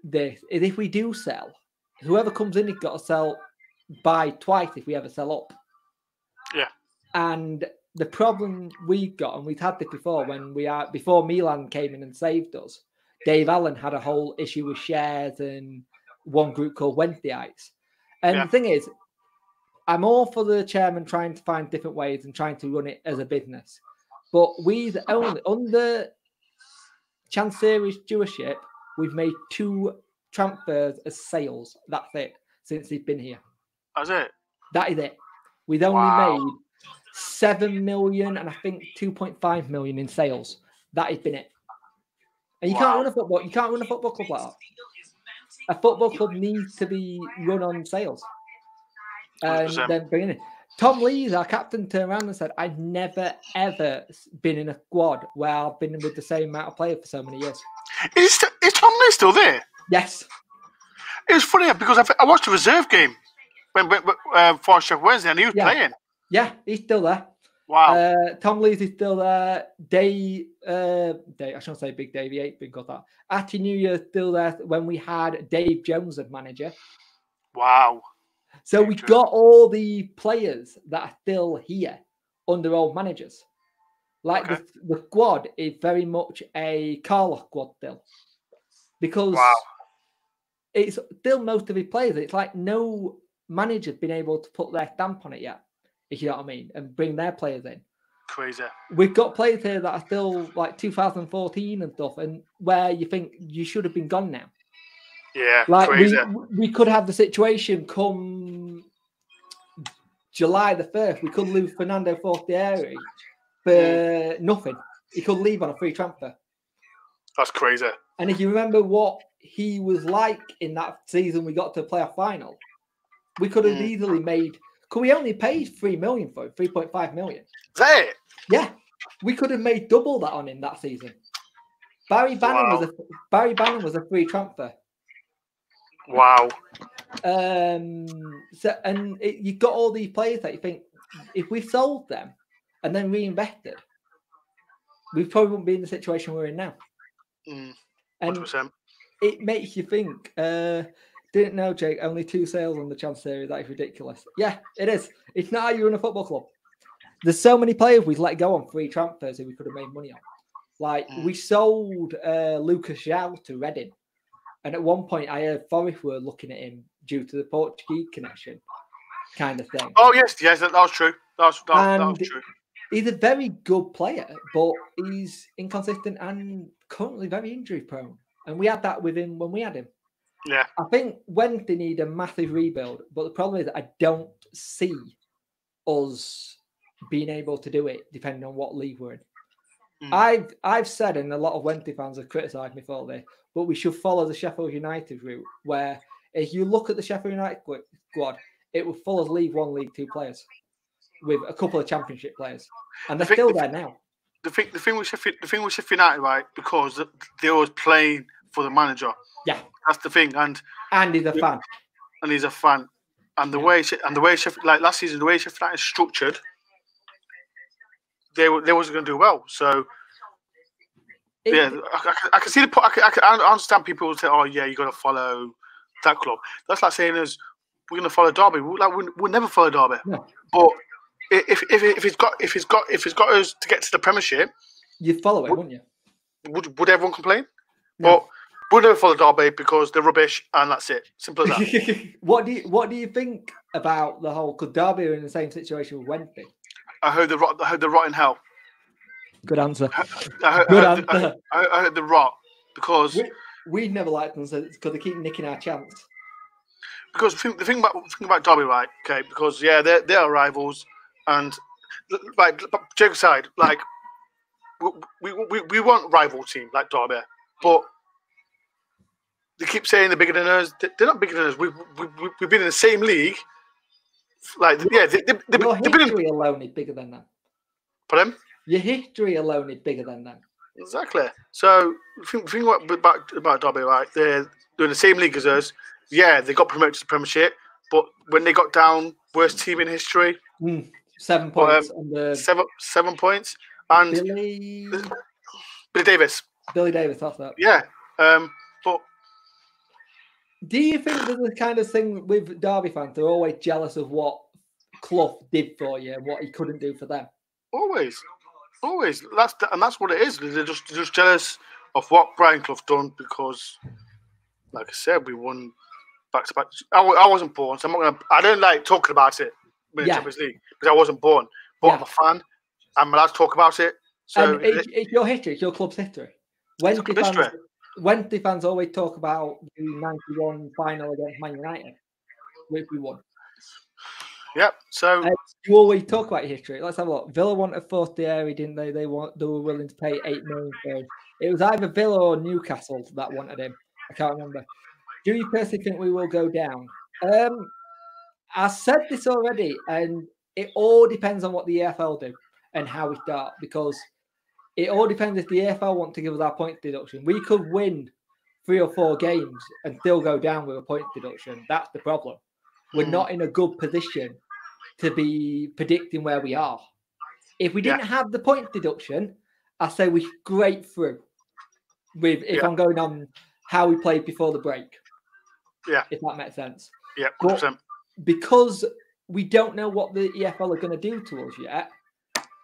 this is if we do sell, whoever comes in has got to sell by twice if we ever sell up. Yeah. And the problem we've got, and we've had this before before Milan came in and saved us, Dave Allen had a whole issue with shares and one group called Wednesdayites. And the thing is, I'm all for the chairman trying to find different ways and trying to run it as a business. But we've only, under Chancery's stewardship, we've made 2 transfers as sales. That's it, since he's been here. That's it? That is it. We've only made 7 million and I think 2.5 million in sales. That has been it. And you can't run a football. You can't run a football club like that. A football club needs to be run on sales. And then bring it in. Tom Lees, our captain, turned around and said, "I've never ever been in a squad where I've been with the same amount of players for so many years." Is Tom Lees still there? Yes. It was funny because I watched the reserve game for Sheffield Wednesday, and he was playing. Yeah, he's still there. Wow. Tom Lees is still there. Dave, I shouldn't say Big Dave. He ain't been got that. Atty New Year still there when we had Dave Jones as manager. Wow. So we got all the players that are still here under old managers. Like the squad is very much a Carlos squad still. Because it's still most of his players. It's like no manager's been able to put their stamp on it yet, if you know what I mean, and bring their players in. Crazy. We've got players here that are still like 2014 and stuff, and where you think you should have been gone now. Yeah, like crazy. We could have the situation come July the 1st. We could lose Fernando Fortieri for nothing. He could leave on a free transfer. That's crazy. And if you remember what he was like in that season, we got to the playoff final. We could have easily made. Could we only paid 3 million for it? 3.5 million. Is that it? Yeah, we could have made double that on him that season. Barry Bannon was a free transfer. Wow. You got all these players that you think if we sold them and then reinvested, we probably wouldn't be in the situation we're in now. 100%. And it makes you think. Didn't know, Jake. Only 2 sales on the chance series. That is ridiculous. Yeah, it is. It's not how you run a football club. There's so many players we've let go on free transfers who we could have made money on. Like we sold Lucas João to Reading. And at one point, I heard Forest were looking at him due to the Portuguese connection, kind of thing. Oh yes, that was true. That was true. He's a very good player, but he's inconsistent and currently very injury prone. And we had that with him when we had him. Yeah, I think Wednesday need a massive rebuild, but the problem is I don't see us being able to do it depending on what league we're in. I've said, and a lot of Wednesday fans have criticised me for this, but we should follow the Sheffield United route, where if you look at the Sheffield United squad, it will full of League One, League Two players with a couple of Championship players, and they're still there now. The thing with Sheffield United, right? Because they was playing for the manager. Yeah, that's the thing, and he's a fan. And he's a fan, and the way Sheffield, like last season, the way Sheffield United is structured, they wasn't going to do well. So. I can see I understand people will say, "Oh, yeah, you got to follow that club." That's like saying, "As we're going to follow Derby." We'll never follow Derby. No. But if it's got us to get to the Premiership, you'd follow it, wouldn't you? Would everyone complain? No. But we'll never follow Derby because they're rubbish, and that's it. Simple as that. What do you think about the whole? Because Derby are in the same situation with Wednesday. I heard the rot in hell. Good answer. I heard the rot because we never liked them because they keep nicking our chance. Because the thing about Derby, right? Okay, because they are rivals, and like joke aside, like we want rival team like Derby, but they keep saying they're bigger than us. They're not bigger than us. We've been in the same league. Like your history alone is bigger than that. Pardon? Your history alone is bigger than that. Exactly. So the thing about Derby, right? They're they're in the same league as us. Yeah, they got promoted to the Premiership, but when they got down, worst team in history. 7 points. 7 points. And Billy Davis. Billy Davis, that's that. Yeah. But do you think there's the kind of thing with Derby fans? They're always jealous of what Clough did for you and what he couldn't do for them. Always. That's what it is. They're just jealous of what Brian Clough done because, like I said, we won back to back. I wasn't born, so I don't like talking about it in the Champions League because I wasn't born. But I'm a fan. I'm allowed to talk about it. So and it's your history. It's your club's history. Wednesday fans always talk about the 91 final against Man United, which we won. Yep. So you always talk about your history. Let's have a look. Villa wanted Fortieri, didn't they? They were willing to pay $8 million for him. It was either Villa or Newcastle that wanted him. I can't remember. Do you personally think we will go down? I said this already, and it all depends on what the EFL do and how we start, because it all depends if the EFL want to give us our point deduction. We could win 3 or 4 games and still go down with a point deduction. That's the problem. We're not in a good position to be predicting where we are. If we didn't have the point deduction, I say we scrape through. If I'm going on how we played before the break. Yeah. If that makes sense. Yeah, 100%. But because we don't know what the EFL are going to do to us yet,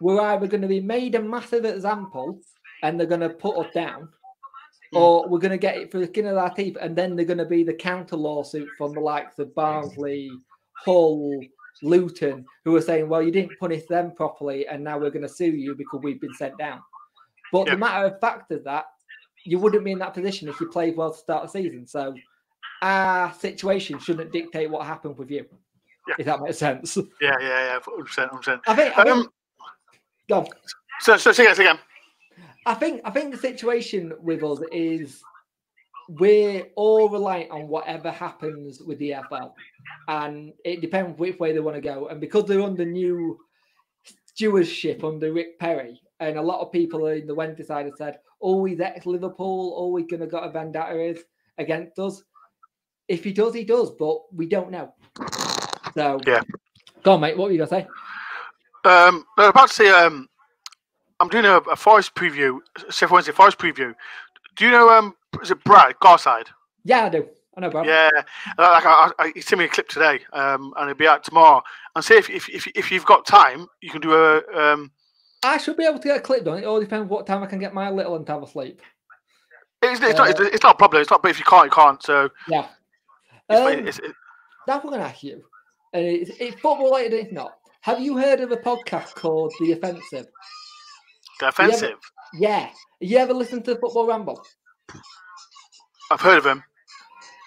we're either going to be made a massive example and they're going to put us down, or we're going to get it for the skin of our teeth, and then they're going to be the counter lawsuit from the likes of Barnsley, Hull, Luton, who are saying, well, you didn't punish them properly, and now we're going to sue you because we've been sent down. But the matter of fact is that you wouldn't be in that position if you played well to start the season. So our situation shouldn't dictate what happened with you, if that makes sense. Yeah, 100%. I think go on. So say again. I think the situation with us is we're all reliant on whatever happens with the EFL, and it depends which way they want to go. And because they're under new stewardship under Rick Perry, and a lot of people in the Wednesday side have said, "Oh, he's ex-Liverpool. Oh, he's going to got a vendetta against us." If he does, he does, but we don't know. So go on, mate. What were you going to say? I'm about to say, I'm doing a Forest preview, Sheffield Wednesday Forest preview. Do you know, is it Brad Garside? Yeah, I do. I know Brad. Yeah, he sent me a clip today, and it'll be out tomorrow. And say if you've got time, you can do a. I should be able to get a clip done. It all depends what time I can get my little one to have a sleep. It's not a problem. It's not, but if you can't, you can't. So yeah. That's what I'm going to ask you. It's football related, if not. Have you heard of a podcast called The Offensive? The Offensive? Yeah. You ever listened to Football Ramble? I've heard of him.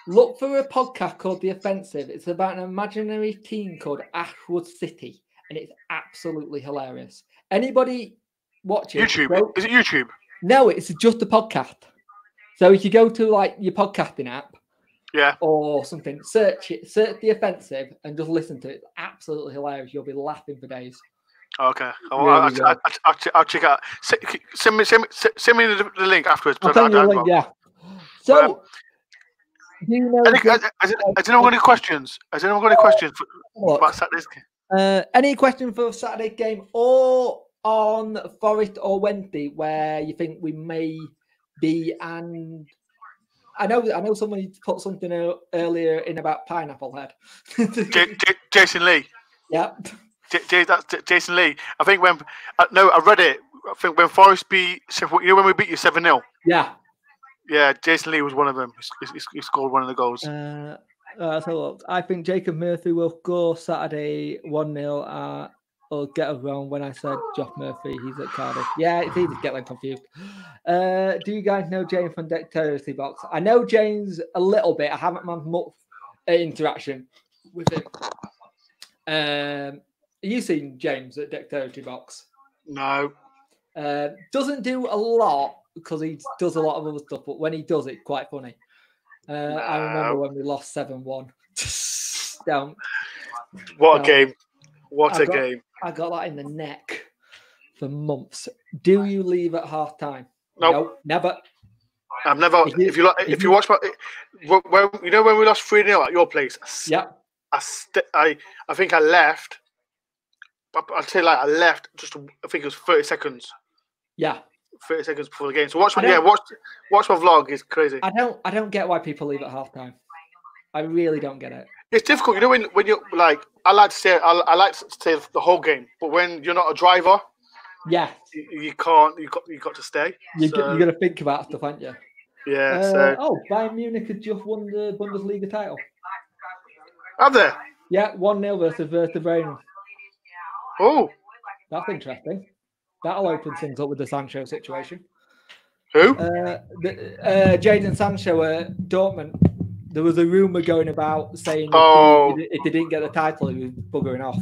Look for a podcast called The Offensive. It's about an imaginary team called Ashwood City, and it's absolutely hilarious. Anybody watching? YouTube? Is it YouTube? No, it's just a podcast. So if you go to like your podcasting app, or something, search The Offensive, and just listen to it. It's absolutely hilarious. You'll be laughing for days. Okay, I'll check it out. Send me the link afterwards. I'll send you a link. Yeah. So, do you know? Has anyone got any questions? Has anyone got any questions about Saturday's game? Any question for Saturday's game, or on Forest or Wednesday, where you think we may be? And I know somebody put something earlier in about Pineapple Head. Jason Lee. Yeah. That's Jason Lee. I think I read it. I think when Forest beat, when we beat you 7-0. Yeah. Yeah, Jason Lee was one of them. He scored one of the goals. So I think Jacob Murphy will score Saturday 1-0. I'll get us wrong when I said Josh Murphy. He's at Cardiff. Yeah, it's easy to get them confused. Do you guys know James from Dexterity Box? I know James a little bit. I haven't had much interaction with him. Have you seen James at Dexterity Box? No. Doesn't do a lot because he does a lot of other stuff, but when he does, it's quite funny. I remember when we lost 7-1. What a game. What a game. I got that in the neck for months. Do you leave at half time? Nope. No, never. I've never. If you watch my, when we lost 3-0 at your place. Yeah. I think I left. I'd say I left just. I think it was 30 seconds. Yeah. 30 seconds before the game. So watch my vlog. It's crazy. I don't get why people leave at halftime. I really don't get it. It's difficult, when you're like. I like to stay the whole game, but when you're not a driver, yeah, you can't. You got to stay. You got to think about stuff, haven't you? Yeah. Bayern Munich had just won the Bundesliga title. Have they? Yeah, 1-0 versus Werder Bremen. Oh, that's interesting. That'll open things up with the Sancho situation. Who? Jadon Sancho at Dortmund. There was a rumor going about saying if they didn't get the title, he was buggering off.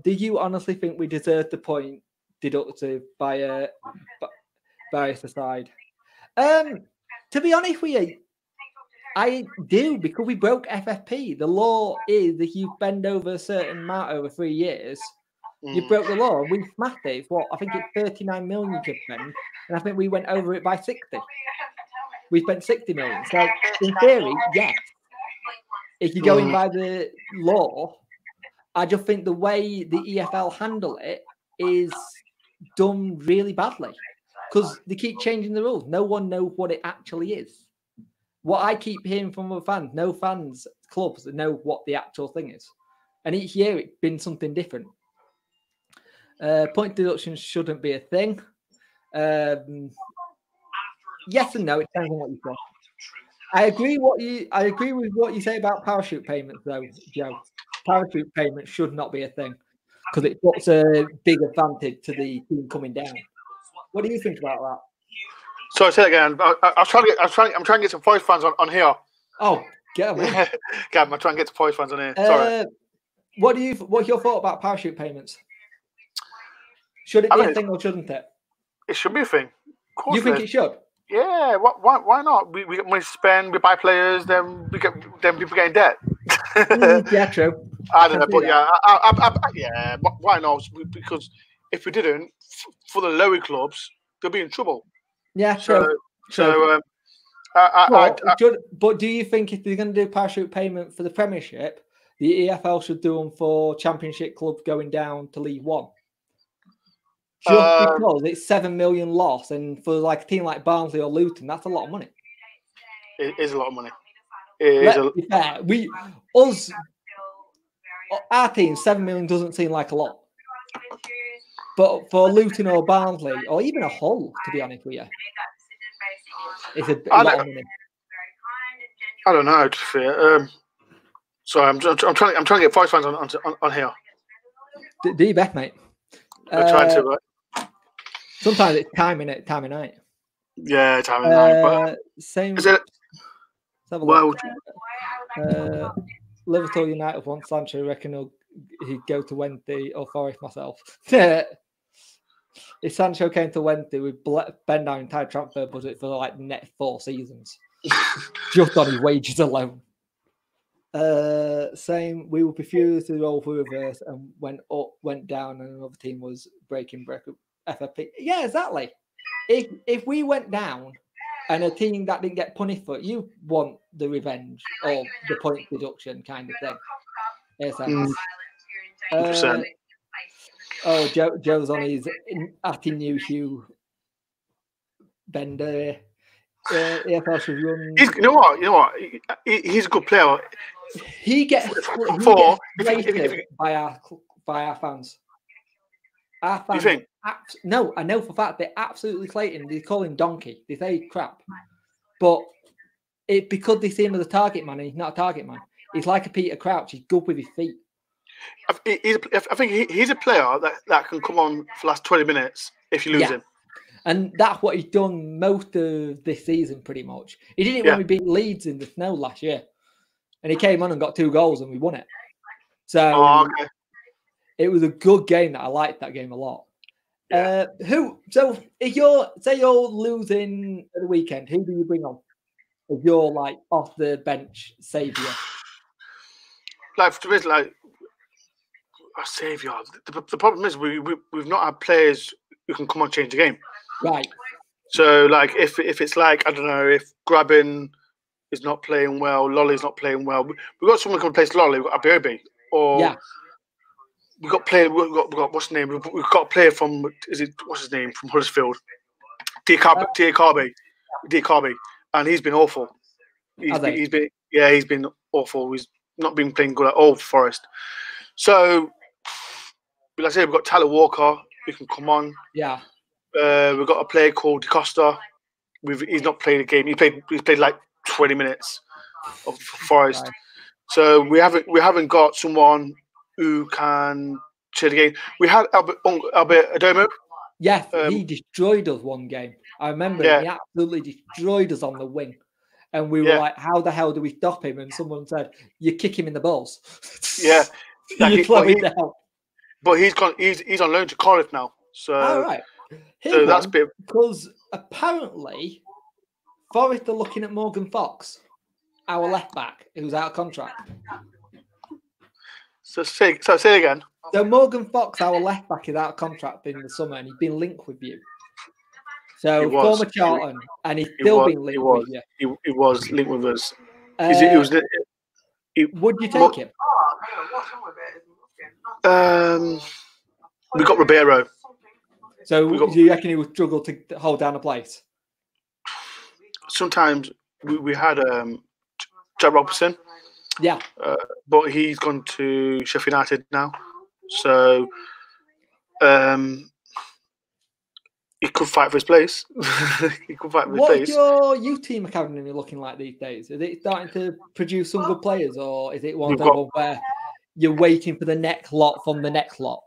Do you honestly think we deserved the point deducted by bias aside? To be honest with you, I do, because we broke FFP. The law is if you bend over a certain amount over 3 years, you broke the law. We smashed it. It's I think it's 39 million you could spend, and I think we went over it by 60. We spent 60 million. So in theory, yes. If you're going by the law, I just think the way the EFL handle it is done really badly, because they keep changing the rules. No one knows what it actually is. What I keep hearing from the fans, no fans, clubs that know what the actual thing is. And each year it's been something different. Point deductions shouldn't be a thing. Yes and no, it depends on what you say. I agree with what you say about parachute payments, though, Joe. Parachute payments should not be a thing, because it puts a big advantage to the team coming down. What do you think about that? Sorry, say it again. I'm trying to get some Forest fans on here. Oh, get them. I'm trying to get some Forest fans on here. Sorry. What's your thought about parachute payments? Should it be a thing or shouldn't it? It should be a thing. Of course you think it should? Yeah. Why not? We get money to spend. We buy players. Then people get in debt. Yeah, true. I don't know, but yeah, but why not? Because if we didn't, for the lower clubs, they'll be in trouble. Yeah, true. But do you think if they're going to do parachute payment for the Premiership, the EFL should do them for Championship clubs going down to League One? Just because it's 7 million loss, and for like a team like Barnsley or Luton, that's a lot of money. It is a lot of money. Our team, 7 million doesn't seem like a lot. But for Luton or Barnsley, or even a Hull, to be honest with you, it's a lot of money. I don't know. Sorry, I'm trying to get 5 fans on here. Do your best, mate. I'm trying to, right? Sometimes it's time of night. Yeah, time of night. But same. Is it? Let's have a look. Liverpool United want Sancho. Reckon he'd go to Wednesday or Forest myself. If Sancho came to Wednesday, we'd bend our entire transfer budget for like the next 4 seasons, just on his wages alone. Same. We would be furious to roll for reverse and went up, went down, and another team was breaking FFP. Yeah, exactly. If we went down and a team that didn't get punished for it, you want the revenge or the point deduction kind of thing. 100%. Joe's on his acting new Hugh Bender. EFL should run. You know what? He's a good player. He gets rated by our fans. Our fans. You think? No, I know for a fact they're absolutely clating. They call him donkey. They say crap, but because they see him as a target man, and he's not a target man. He's like a Peter Crouch. He's good with his feet. I think he's a player that can come on for the last 20 minutes if you lose him. And that's what he's done most of this season, pretty much. He did it when we beat Leeds in the snow last year. And he came on and got 2 goals and we won it. So it was a good game. I liked that game a lot. Yeah. So if you're losing at the weekend, who do you bring on? If you're like off the bench saviour. Like a saviour. The problem is we've not had players who can come on and change the game. Right. So, like, if it's like, I don't know, if Grabbing is not playing well, Lolly's not playing well, we've got someone who can replace Lolly, we've got Abiobi, or Yeah. we've got what's the name? We've got a player from, what's his name, from Huddersfield, Diakabi, and he's been awful. He's been awful. He's not been playing good at all for Forest. So, like I say, we've got Tyler Walker who can come on. Yeah. We've got a player called DeCosta. He's not played a game. He's played like 20 minutes of Forest. Right. So we haven't got someone who can share the game. We had Albert Adomo. Yes, he destroyed us one game. I remember he absolutely destroyed us on the wing. And we were like, how the hell do we stop him? And someone said, you kick him in the balls. Yeah. You slow him down. But he's on loan to Cardiff now. So, right. So that's a bit... Because apparently Forest are looking at Morgan Fox, our left back, who's out of contract. So say again. So Morgan Fox, our left back, is out of contract in the summer, and he's been linked with you. So former Charlton, and he's still been linked with you. He was linked with us. Would you take him? We got Ribeiro. So do you reckon he would struggle to hold down a place? Sometimes we had Jack Robertson. Yeah. But he's gone to Sheffield United now. So he could fight for his place. What's your youth team academy looking like these days? Is it starting to produce some good players, or is it one where you're waiting for the next lot from the next lot?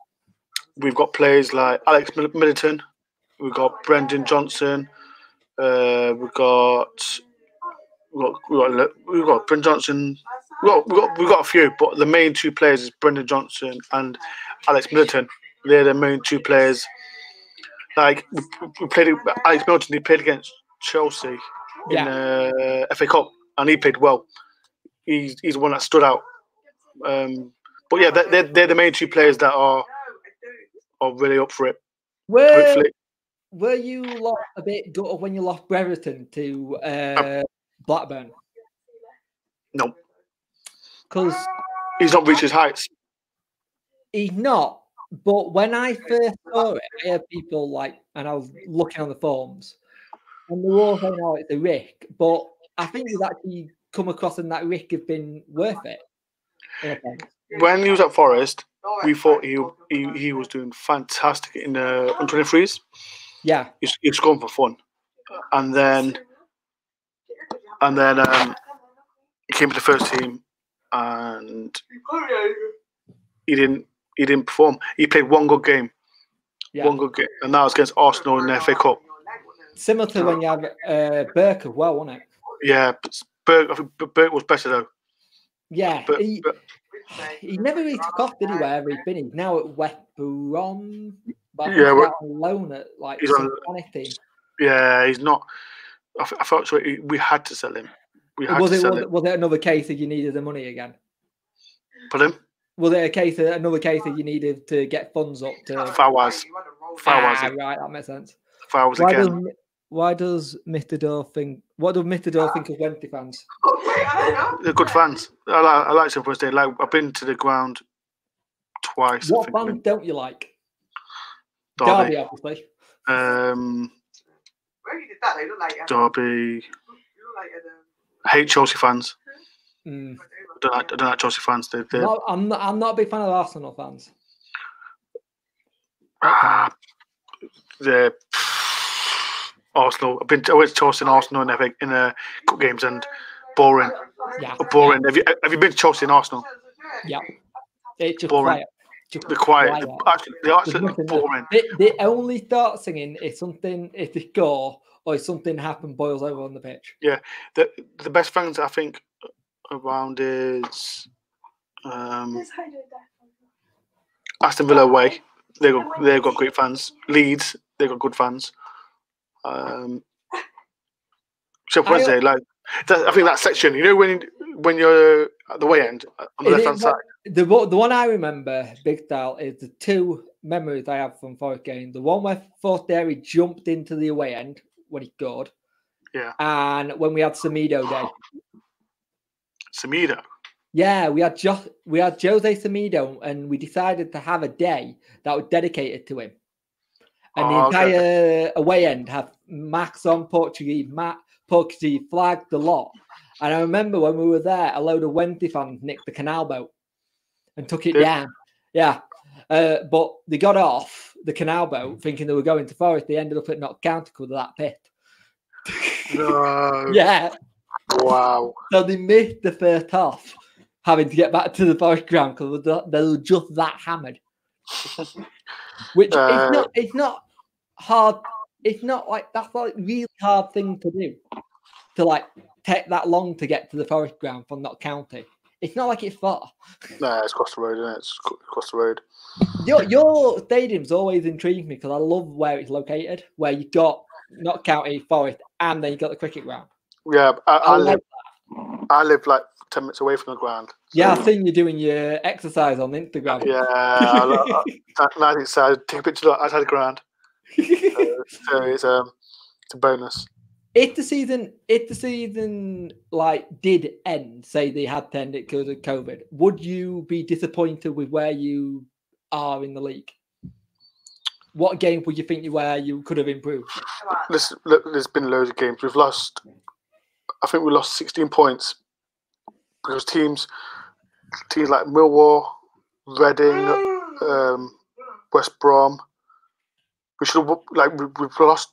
We've got players like Alex Middleton. We've got Brendan Johnson. We've got Brendan Johnson. We've got a few, but the main two players is Brendan Johnson and Alex Middleton. They're the main two players. Like we played Alex Middleton. He played against Chelsea in FA Cup, and he played well. He's the one that stood out. But yeah, they're the main two players that are really up for it. Were you a bit gutted when you lost Brereton to Blackburn? No. Because he's not reached his heights. He's not. But when I first saw it, I had people and I was looking on the forums, and they were all saying, "Oh, it's a risk." But I think we've actually come across, and that risk has been worth it. When he was at Forest, we thought he was doing fantastic in the under-23s. Yeah, he was going for fun, and then he came to the first team, and he didn't perform. He played one good game, and that was against Arsenal in the FA Cup. Similar to when you had Burke as well, wasn't it? Yeah, I think Burke was better though. Yeah, he never really took off, did he? Wherever he's been, he's now at West Brom. But he's on loan at some team. Yeah, he's not. I felt so. We had to sell him. Was it another case that you needed the money again? Pardon? Was it another case that you needed to get funds up to? Fawaz. Right, that makes sense. Fawaz again. Why does Mr. Doe think? What does Mr. Doe think of Wednesday fans? They're good fans. I like some Wednesday. I've been to the ground twice. What fans don't you like? Derby, obviously. Derby. I hate Chelsea fans. I don't like Chelsea fans. I'm not a big fan of Arsenal fans. They're Arsenal. I went to Chelsea and Arsenal in cup games, and boring. Yeah. Boring. Have you been to Chelsea and Arsenal? Yeah. It's just boring. Quiet. They're quiet. They're absolutely boring. They only start singing if they score or if something happened boils over on the pitch. Yeah. The best fans I think around is Aston Villa away. They've got great fans. Leeds, they've got good fans. Sheffield Wednesday, I think that section. You know when you're at the way end on the left hand side. The one I remember, big style, is the two memories I have from Forest game. The one where Forest Dairy jumped into the away end when he scored. Yeah. And when we had Semedo Day. Semedo? Yeah, we had Jose Semedo, and we decided to have a day that was dedicated to him. And the entire away end had Max on Portuguese flag, the lot. And I remember when we were there, a load of Wednesday fans nicked the canal boat and took it down. Yeah. But they got off the canal boat thinking they were going to Forest. They ended up at Notts County because of that pit. No. Yeah. Wow. So they missed the first half, having to get back to the Forest ground because they were just that hammered. Which it's not hard. It's not like that's like really hard thing to do. To like take that long to get to the Forest ground from Notts County. It's not like it's far. No, it's across the road, isn't it? It's across the road. Your stadium's always intrigued me because I love where it's located, where you got Notts County, Forest, and then you got the cricket ground. Yeah, I live like 10 minutes away from the ground. So. Yeah, I've seen you doing your exercise on Instagram. Yeah, I think so. Take a picture outside the ground. So it's a bonus. If the season like did end, say they had to end it because of COVID, would you be disappointed with where you are in the league? What game would you think you could have improved? There's been loads of games. We've lost. I think we lost 16 points because teams like Millwall, Reading, West Brom. We should have we've lost.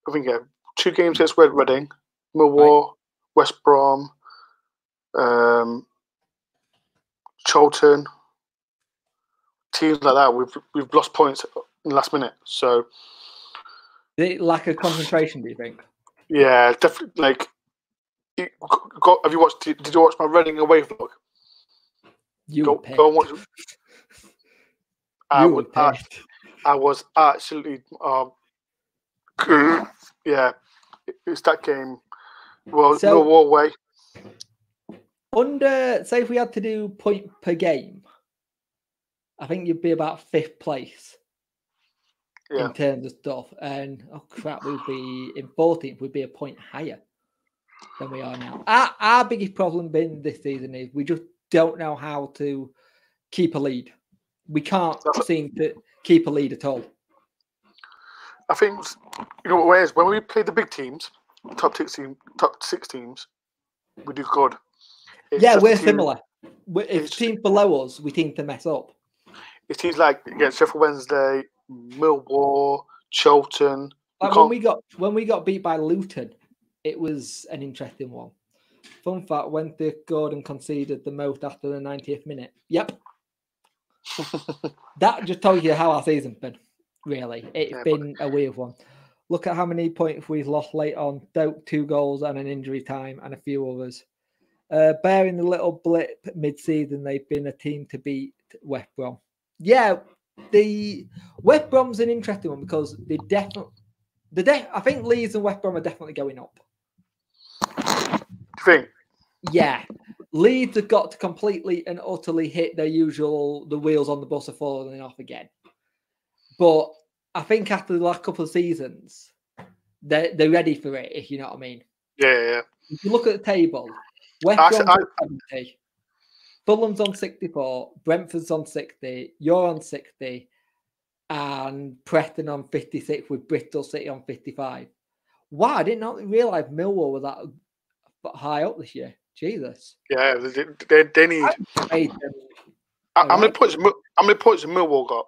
I think 2 games against Reading, Millwall, right. West Brom, Charlton. Teams like that, we've lost points in the last minute. So, lack of concentration, do you think? Yeah, definitely. Like, have you watched? Did you watch my Reading away vlog? Go and watch. I was absolutely yeah. It's that game. Well, Millwall way. Say if we had to do point per game, I think you'd be about 5th place in terms of stuff. And oh crap, we'd be in 14th. We'd be a point higher than we are now. Our biggest problem been this season is we just don't know how to keep a lead. We can't seem to keep a lead at all. I think what it is, when we play the big teams, top 6 teams, we do good. We're similar. If teams below us, we seem to mess up. It seems like against Sheffield Wednesday, Millwall, Charlton. Like when we got beat by Luton, it was an interesting one. Fun fact: Wednesday scored and conceded the most after the 90th minute. Yep. That just tells you how our season's been. Really, it's been a weird one. Look at how many points we've lost late on. 2 goals and an injury time and a few others. Bearing the little blip mid-season, they've been a team to beat West Brom. Yeah, the West Brom's an interesting one because I think Leeds and West Brom are definitely going up. You think? Yeah. Leeds have got to completely and utterly hit the wheels on the bus are falling off again. But I think after the last couple of seasons, they're ready for it, if you know what I mean. Yeah. If you look at the table, West Brom's on 70, Fulham's on 64, Brentford's on 60, you're on 60, and Preston on 56 with Bristol City on 55. Wow, I did not realise Millwall were that high up this year. Jesus. Yeah, they need. How many points have Millwall got?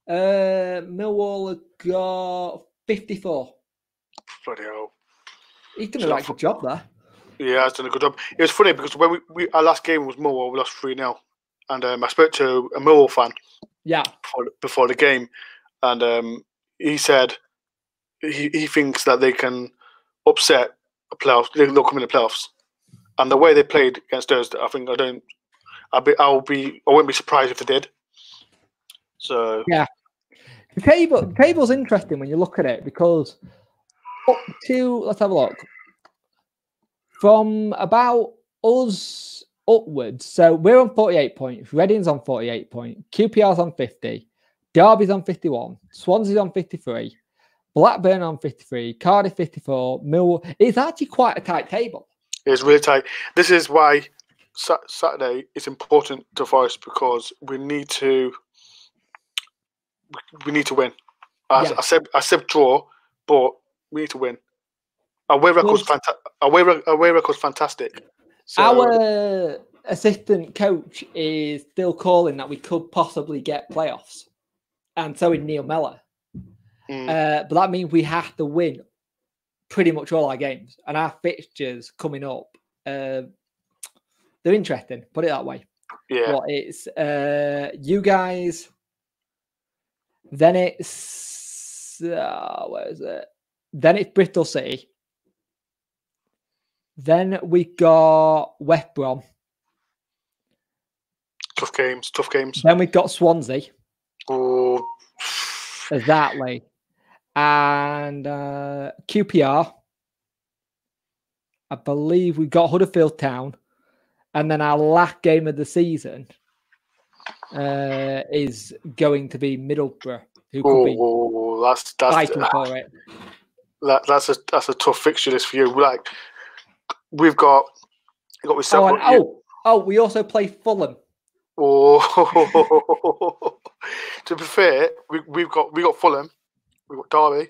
Millwall have got 54. Bloody hell. He's done a right good job there. Yeah, he's done a good job. It was funny because when our last game was Millwall, we lost 3-0. And I spoke to a Millwall fan before the game. And he said he thinks that they can upset a playoffs. They'll come in the playoffs. And the way they played against us, I think I wouldn't be surprised if they did. So yeah, the table's interesting when you look at it because let's have a look. From about us upwards, so we're on 48 points. Reading's on 48 points. QPR's on 50. Derby's on 51. Swansea's on 53. Blackburn on 53, Cardiff 54, Millwall. It's actually quite a tight table. It's really tight. This is why Saturday is important to Forest, because we need to win. I said draw, but we need to win. Away record's fantastic. So, our assistant coach is still calling that we could possibly get playoffs, and so is Neil Mellor. But that means we have to win pretty much all our games, and our fixtures coming up, they're interesting. Put it that way. Yeah. Well, it's you guys. Then it's where is it? Then it's Bristol City. Then we got West Brom. Tough games. Then we got Swansea. Oh. Exactly. And QPR. I believe we got Huddersfield Town. And then our last game of the season is going to be Middlesbrough, who could be that's fighting for it. That's a tough fixture list for you. Like, we also play Fulham. Oh, to be fair, we got Fulham, we've got Derby, we've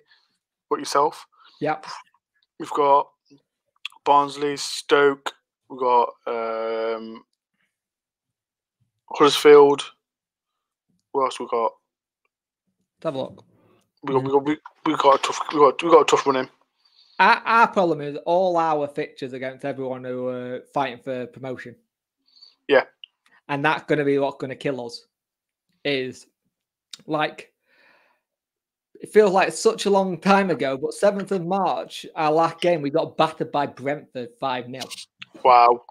got yourself. Yep. We've got Barnsley, Stoke. We've got Huddersfield. What else we got? Let's have a look. We got a tough run in. Our problem is all our fixtures against everyone who are fighting for promotion. Yeah. And that's going to be what's going to kill us. Is like, it feels like such a long time ago, but 7th of March, our last game, we got battered by Brentford 5-0. Wow.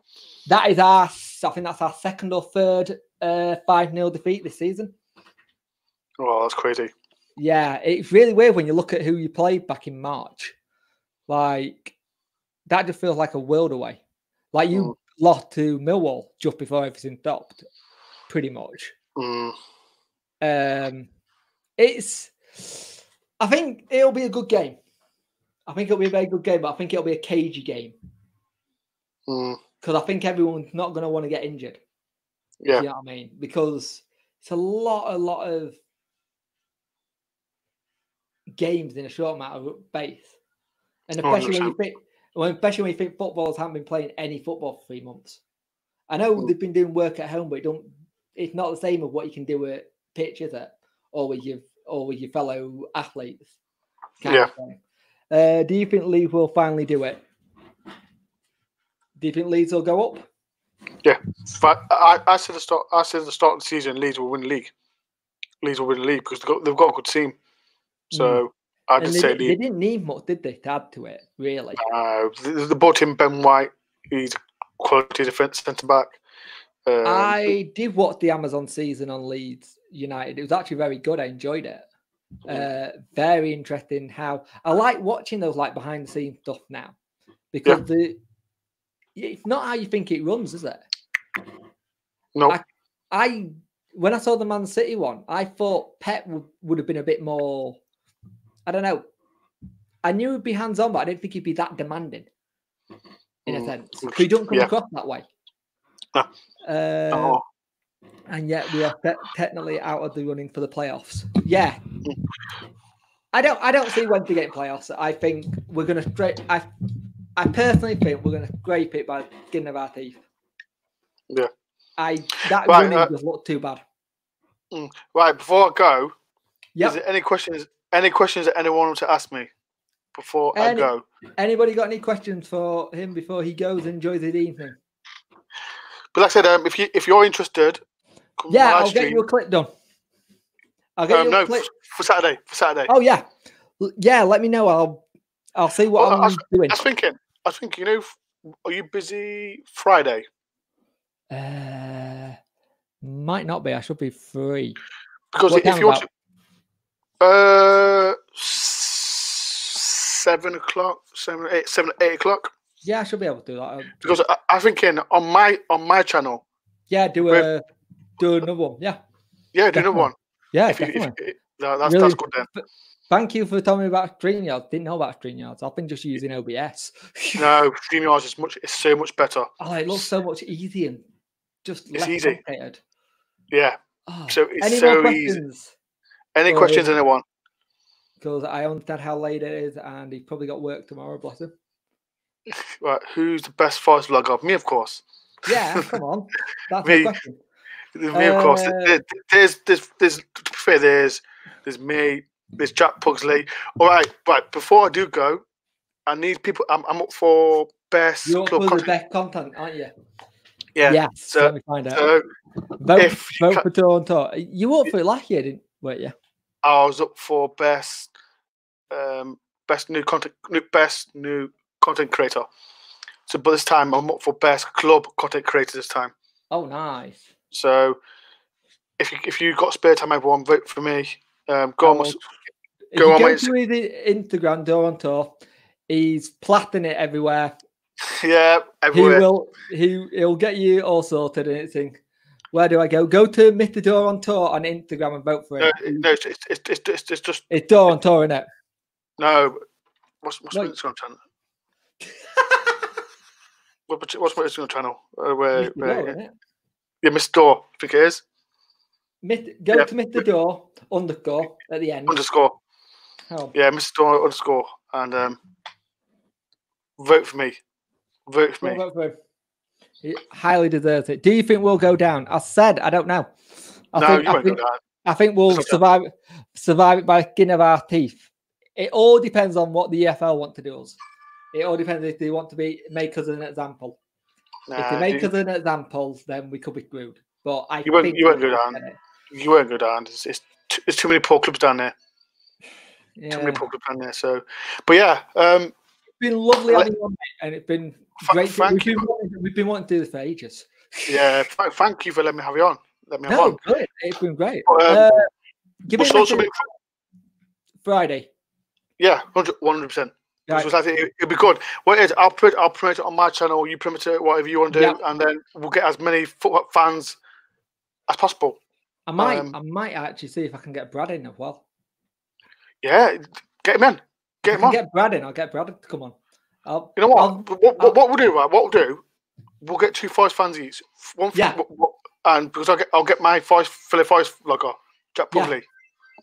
That is I think that's our second or third 5-0 defeat this season. Oh, that's crazy. Yeah, it's really weird when you look at who you played back in March. Like, that just feels like a world away. Like, you lost to Millwall just before everything stopped, pretty much. I think it'll be a good game. I think it'll be a very good game, but I think it'll be a cagey game. Because I think everyone's not going to want to get injured. Yeah. You know what I mean? Because it's a lot of games in a short amount of space. And especially when you think footballers haven't been playing any football for 3 months. I know they've been doing work at home, but it's not the same as what you can do at pitch, is it? Or with your fellow athletes. Yeah. Do you think Leeds will finally do it? Do you think Leeds will go up? Yeah. But I said at the start of the season, Leeds will win the league. Leeds will win the league because they've got a good team. So I just say they didn't need much, did they, to add to it, really? They bought in Ben White. He's a quality defence centre-back. I did watch the Amazon season on Leeds United. It was actually very good. I enjoyed it. Very interesting how... I like watching those like behind-the-scenes stuff now. Because it's not how you think it runs, is it? No. When I saw the Man City one, I thought Pep would have been a bit more... I don't know. I knew he'd be hands-on, but I didn't think he'd be that demanding, in a sense. Because he don't come across that way. No. And yet we are technically out of the running for the playoffs. Yeah. I don't see when to get playoffs. I think we're going to... I personally think we're going to scrape it by the skin of our teeth. Yeah. Running does look too bad. Right, before I go, is there any questions that anyone wants to ask me before I go? Anybody got any questions for him before he goes and enjoys his evening? But like I said, if you're interested, I'll get you a clip done. I'll get you a clip for Saturday. Oh yeah, let me know. I'll see what I'm doing. I was thinking, are you busy Friday? Might not be. I should be free. Because if you want to, 7 o'clock, 8 o'clock. Yeah, I should be able to do that. Because I'm thinking on my channel. Yeah, do another one. Yeah. Yeah, do another one. Yeah, definitely. That's good then. Thank you for telling me about StreamYards. Didn't know about StreamYards. I've been just using OBS. No, StreamYards is so much better. Oh, it looks so much easier and just less easy. complicated. Yeah. Oh, so it's any so more easy. questions? Any questions, anyone? Because I understand how late it is, and he's probably got work tomorrow. Bless him. Right, who's the best forest vlogger? Me, of course. Yeah, come on. That's Me. my question. Me, of course. There's to be fair, there's me, there's Jack Pugsley. All right, but before I do go, I need people. I'm up for best You're club up for content. the best content, aren't you? Yeah. Yes. So, let me find out. Vote for Toronto. You were up for it last year, weren't you? I was up for best new content creator. So, but this time I'm up for best club content creator this time. Oh, nice. So, if you got spare time, everyone vote for me. Go on to his Instagram, Toronto, he's platting it everywhere. Yeah, everywhere. He'll get you all sorted and everything. Where do I go? Go to Mr. Toronto on Instagram and vote for him. No, it's just it's Toronto, isn't it? No, what's my Instagram channel? What's my Instagram channel? Yeah, Mr. Door, I think it is. Go to Mr. Door _ at the end. Underscore. Oh. Yeah, Mr. Door _ and vote for me. Vote for me. Vote for him. He highly deserves it. Do you think we'll go down? I said I don't know. You won't go down. I think we'll survive it by the skin of our teeth. It all depends on what the EFL want to do us. It all depends if they want to make us an example. If they make us an example, then we could be screwed. But you won't go down. You won't go down. It's too many poor clubs down there. Yeah. Too many poor clubs down there. So, but yeah, it's been lovely having you on, and it's been great. We've been wanting to do this for ages. Yeah, thank you for letting me have you on. Good. It's been great. Give me a Friday. Yeah, 100%. Right. It'll be good. What it is, I'll promote it on my channel. You promote it, whatever you want to do, and then we'll get as many fans as possible. I might actually see if I can get Brad in as well. Yeah, get him in. Get him on. Get Brad in. I'll get Brad to come on. You know what? What we'll do, right? What we'll do, we'll get 2 Forest fans each. And because I'll get my Philly Forest vlogger, Jack Pugsley,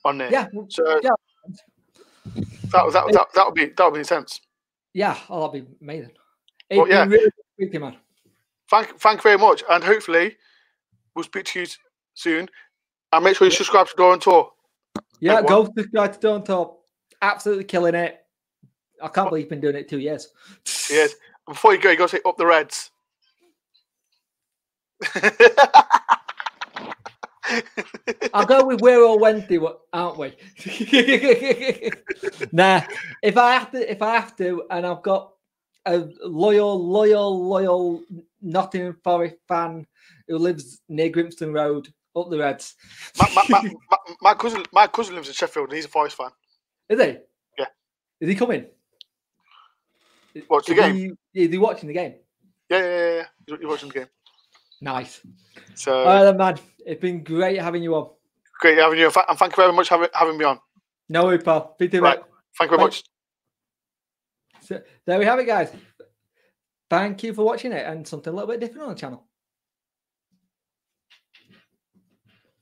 on there. Yeah. So that'll be intense. Yeah, that'll be amazing. Well, yeah. Really good, man. Thank you very much, and hopefully we'll speak to you soon. And make sure you subscribe to Door on Tour. Yeah, go subscribe to Door on Tour. Absolutely killing it. I can't believe you've been doing it 2 years. Yes. Before you go to say up the Reds. I'll go with We're All Wednesday, aren't we? Nah. If I have to, and I've got a loyal Nottingham Forest fan who lives near Grimston Road, up the Reds. My cousin lives in Sheffield and he's a Forest fan. Is he? Yeah. Is he coming? Watch the game? Is he watching the game? Yeah. He's watching the game. Nice. So, all right, then, man. It's been great having you on. Great having you, and thank you very much for having me on. No worries, pal. Right. Thank you very much. So, there we have it, guys. Thank you for watching it, and something a little bit different on the channel.